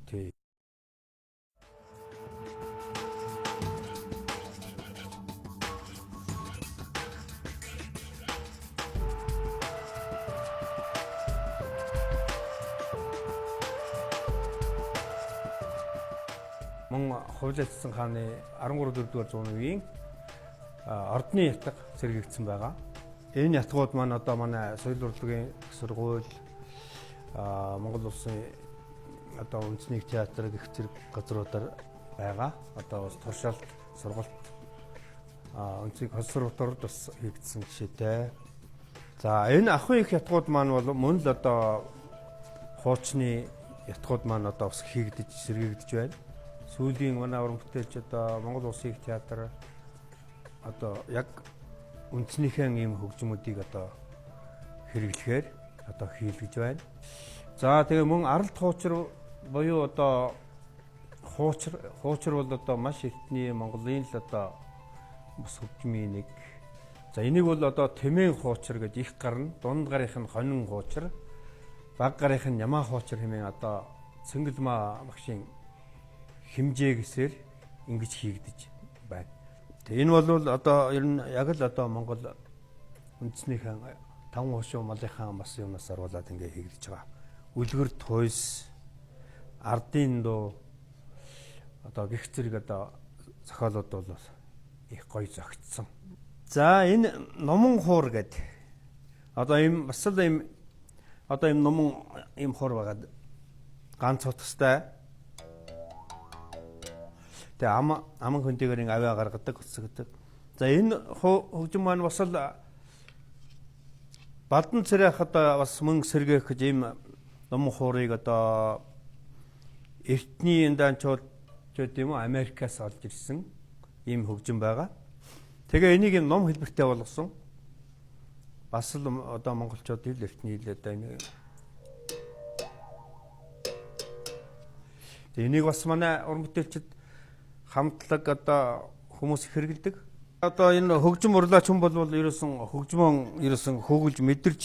Тий. Мөн хувьлагдсан хааны 13-р зууны үеийн ордны ятга сэргийгдсэн байгаа. Энэ ятгууд маань одоо манай соёл урлагийн сургууль, Монгол улсын одоо үндэсний театр гэх зэрэг газруудаар байгаа. Одоо бас туршилт, сургалт, үндэсний консерваторид бас хийгдсэн жишээтэй. За энэ ахуй их ятгууд маань бол мөн л одоо хуучны ятгууд маань одоо бас хийгдэж сэргийгдэж байна. Сүүлийн манай уран бүтээлч одоо Монгол улсын их театр одоо яг үндснийхэн ийм хөгжмүүдийг одоо хэрэглэхээр одоо хийлгэж байна. За тэгээ мөн аралд хуучир буюу одоо хуучир бол одоо маш эртний Монголын л одоо бас хөгжмийн нэг. За энийг бол одоо тэмээн хуучир гэж их гарна. Дунд гарынх нь хонин хуучир, баг гарынх нь ямаа хуучир хэмээн одоо Цэнгэлмаа багшийн хэмжээгээр ингэж хийгдэж байна. Тэгээ энэ бол одоо ер нь яг л одоо Монгол үндэснийхэн 5% малынхаа бас юмнаас оруулаад ингэ хийгдэж байгаа. Үлгэр туйс, ардын дуу одоо гих зэрэг одоо зохиолууд бол их гоё зохицсон. За энэ номон хуур гэдэг одоо ийм бас л ийм одоо ийм номон ийм хуур байгаад ганц утастай. Тэгээ аман хөндөөр ин аваа гаргадаг өсгдөг. За энэ хөгжим маань бас л Балдан царайх одоо бас мөн сэргээх гэж ийм номон хуурыг одоо эртний данчууд тийм үү Америкаас олж ирсэн ийм хөгжим байгаа. Тэгээ энийг ном хэлбэртэй болгосон. Бас л одоо монголчууд ил эртний хэл одоо энэ энийг бас манай уран бүтээлчид хамтлаг одоо хүмүүс хэрэгэлдэг. Одоо энэ хөгжим урлаач хүн бол ерөөсөн хөгжмөн ерөөсөн хөглж мэдэрч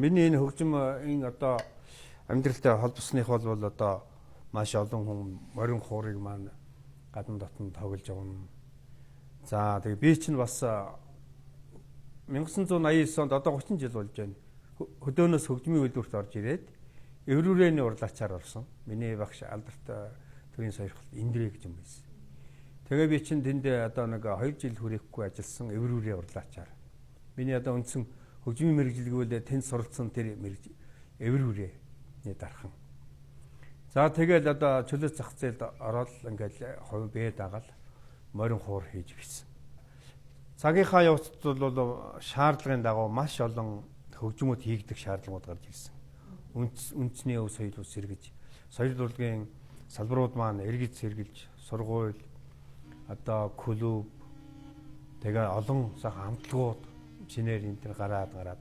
миний энэ хөгжим энэ одоо амьдралтай холбосных бол одоо маш олон хүн морин хуурыг маань гадна дотн тоглож явна. За тэгээ би чинь бас 1989 онд одоо 30 жил болж байна. Хөдөөнөөс хөгжмийн үйлдвэрт орж ирээд эврүүрээний урлаачаар орсон. Миний багш алдарт төвийн сойрхолт Индрэ гэж юм байсан. Тэгээ би чинь тэнд одоо нэг 2 жил хүрээхгүй ажилласан эврүүрээ урлаачаар. Миний одоо үндсэн хөгжмийн мэргэжилгүүл тэнд суралцсан тэр эврүүрээний дархан. За тэгэл одоо чөлөө зах зээлд ороод ингээл хувь бие дагаал морин хуур хийж гисэн. Цагийнхаа явцад бол шаардлагын дагуу маш олон хөгжмүүд хийгдэх шаардлагууд гарч ирсэн. Үндэсний өв соёлыг сэргэж, соёл урлагийн салбарууд маань эргэж сэргэлж, сургууль, одоо клуб, тэгээ олон сайхан хамтлагууд шинээр энэ төр гараад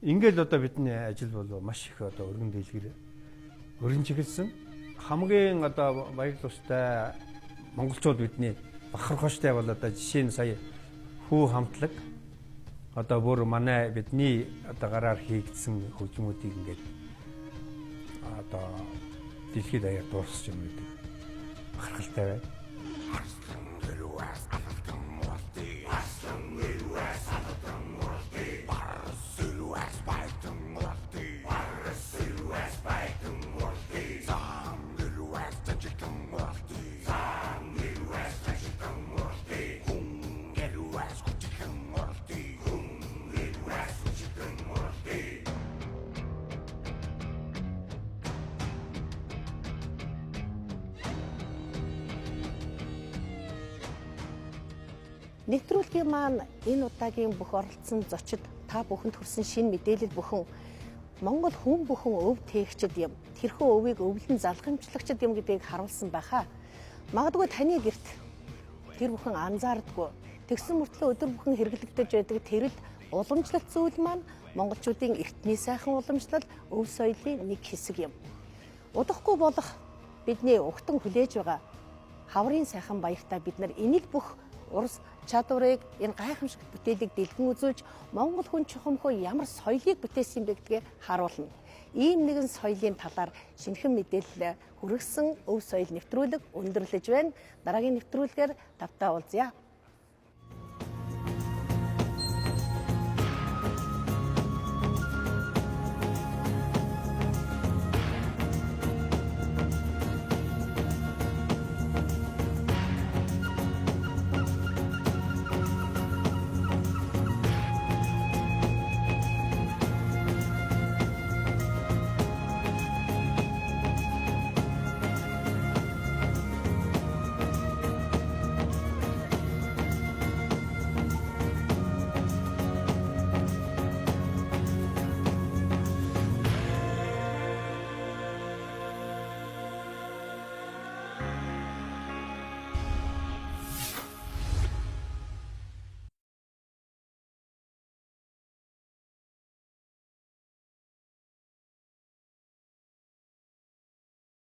ингээл одоо бидний ажил бол маш их одоо өргөн дэлгэр өрн чиглэсэн хамгийн одоо баярлалтай монголчууд бидний бахархоштой бол одоо жишээ нь сая хүү хамтлаг одоо бүр манай бидний одоо гараар хийгдсэн хөгжмүүдийг ингээд одоо дэлхийд даяар дуусч юм гэдэг бахархалтай байна. Нэвтрүүлгийн маань энэ удаагийн бүх оролцсон зочид та бүхэнд хүрсэн шинэ мэдээлэл бүхэн Монгол хүн бүхэн өв тээгчид юм. Тэрхүү өвийг өвлөн залхамжлагчид юм гэдгийг харуулсан байхаа. Магадгүй таны гэрт тэр бүхэн анзаардгүй. Тэгсэн мөртлөө өдөр бүхэн хэрэглэгдэж байдаг тэрл уламжлалт зүйл маань монголчуудын эртний сайхан уламжлал өв соёлын нэг хэсэг юм. Удахгүй болох бидний угтан хүлээж байгаа хаврын сайхан баяртаа бид нар энийг бүх урс чадварыг энэ гайхамшигт бүтээлийг дэлгэн үзүүлж Монгол хүн чухамхөө ямар соёлыг бүтээсэн бэ гэдгээ харуулна. Ийм нэгэн соёлын талаар шинэхэн мэдээлэл хүргэсэн өв соёл нэвтрүүлэг өндөрлөж байна. Дараагийн нэвтрүүлгээр тавтаа уулзъя.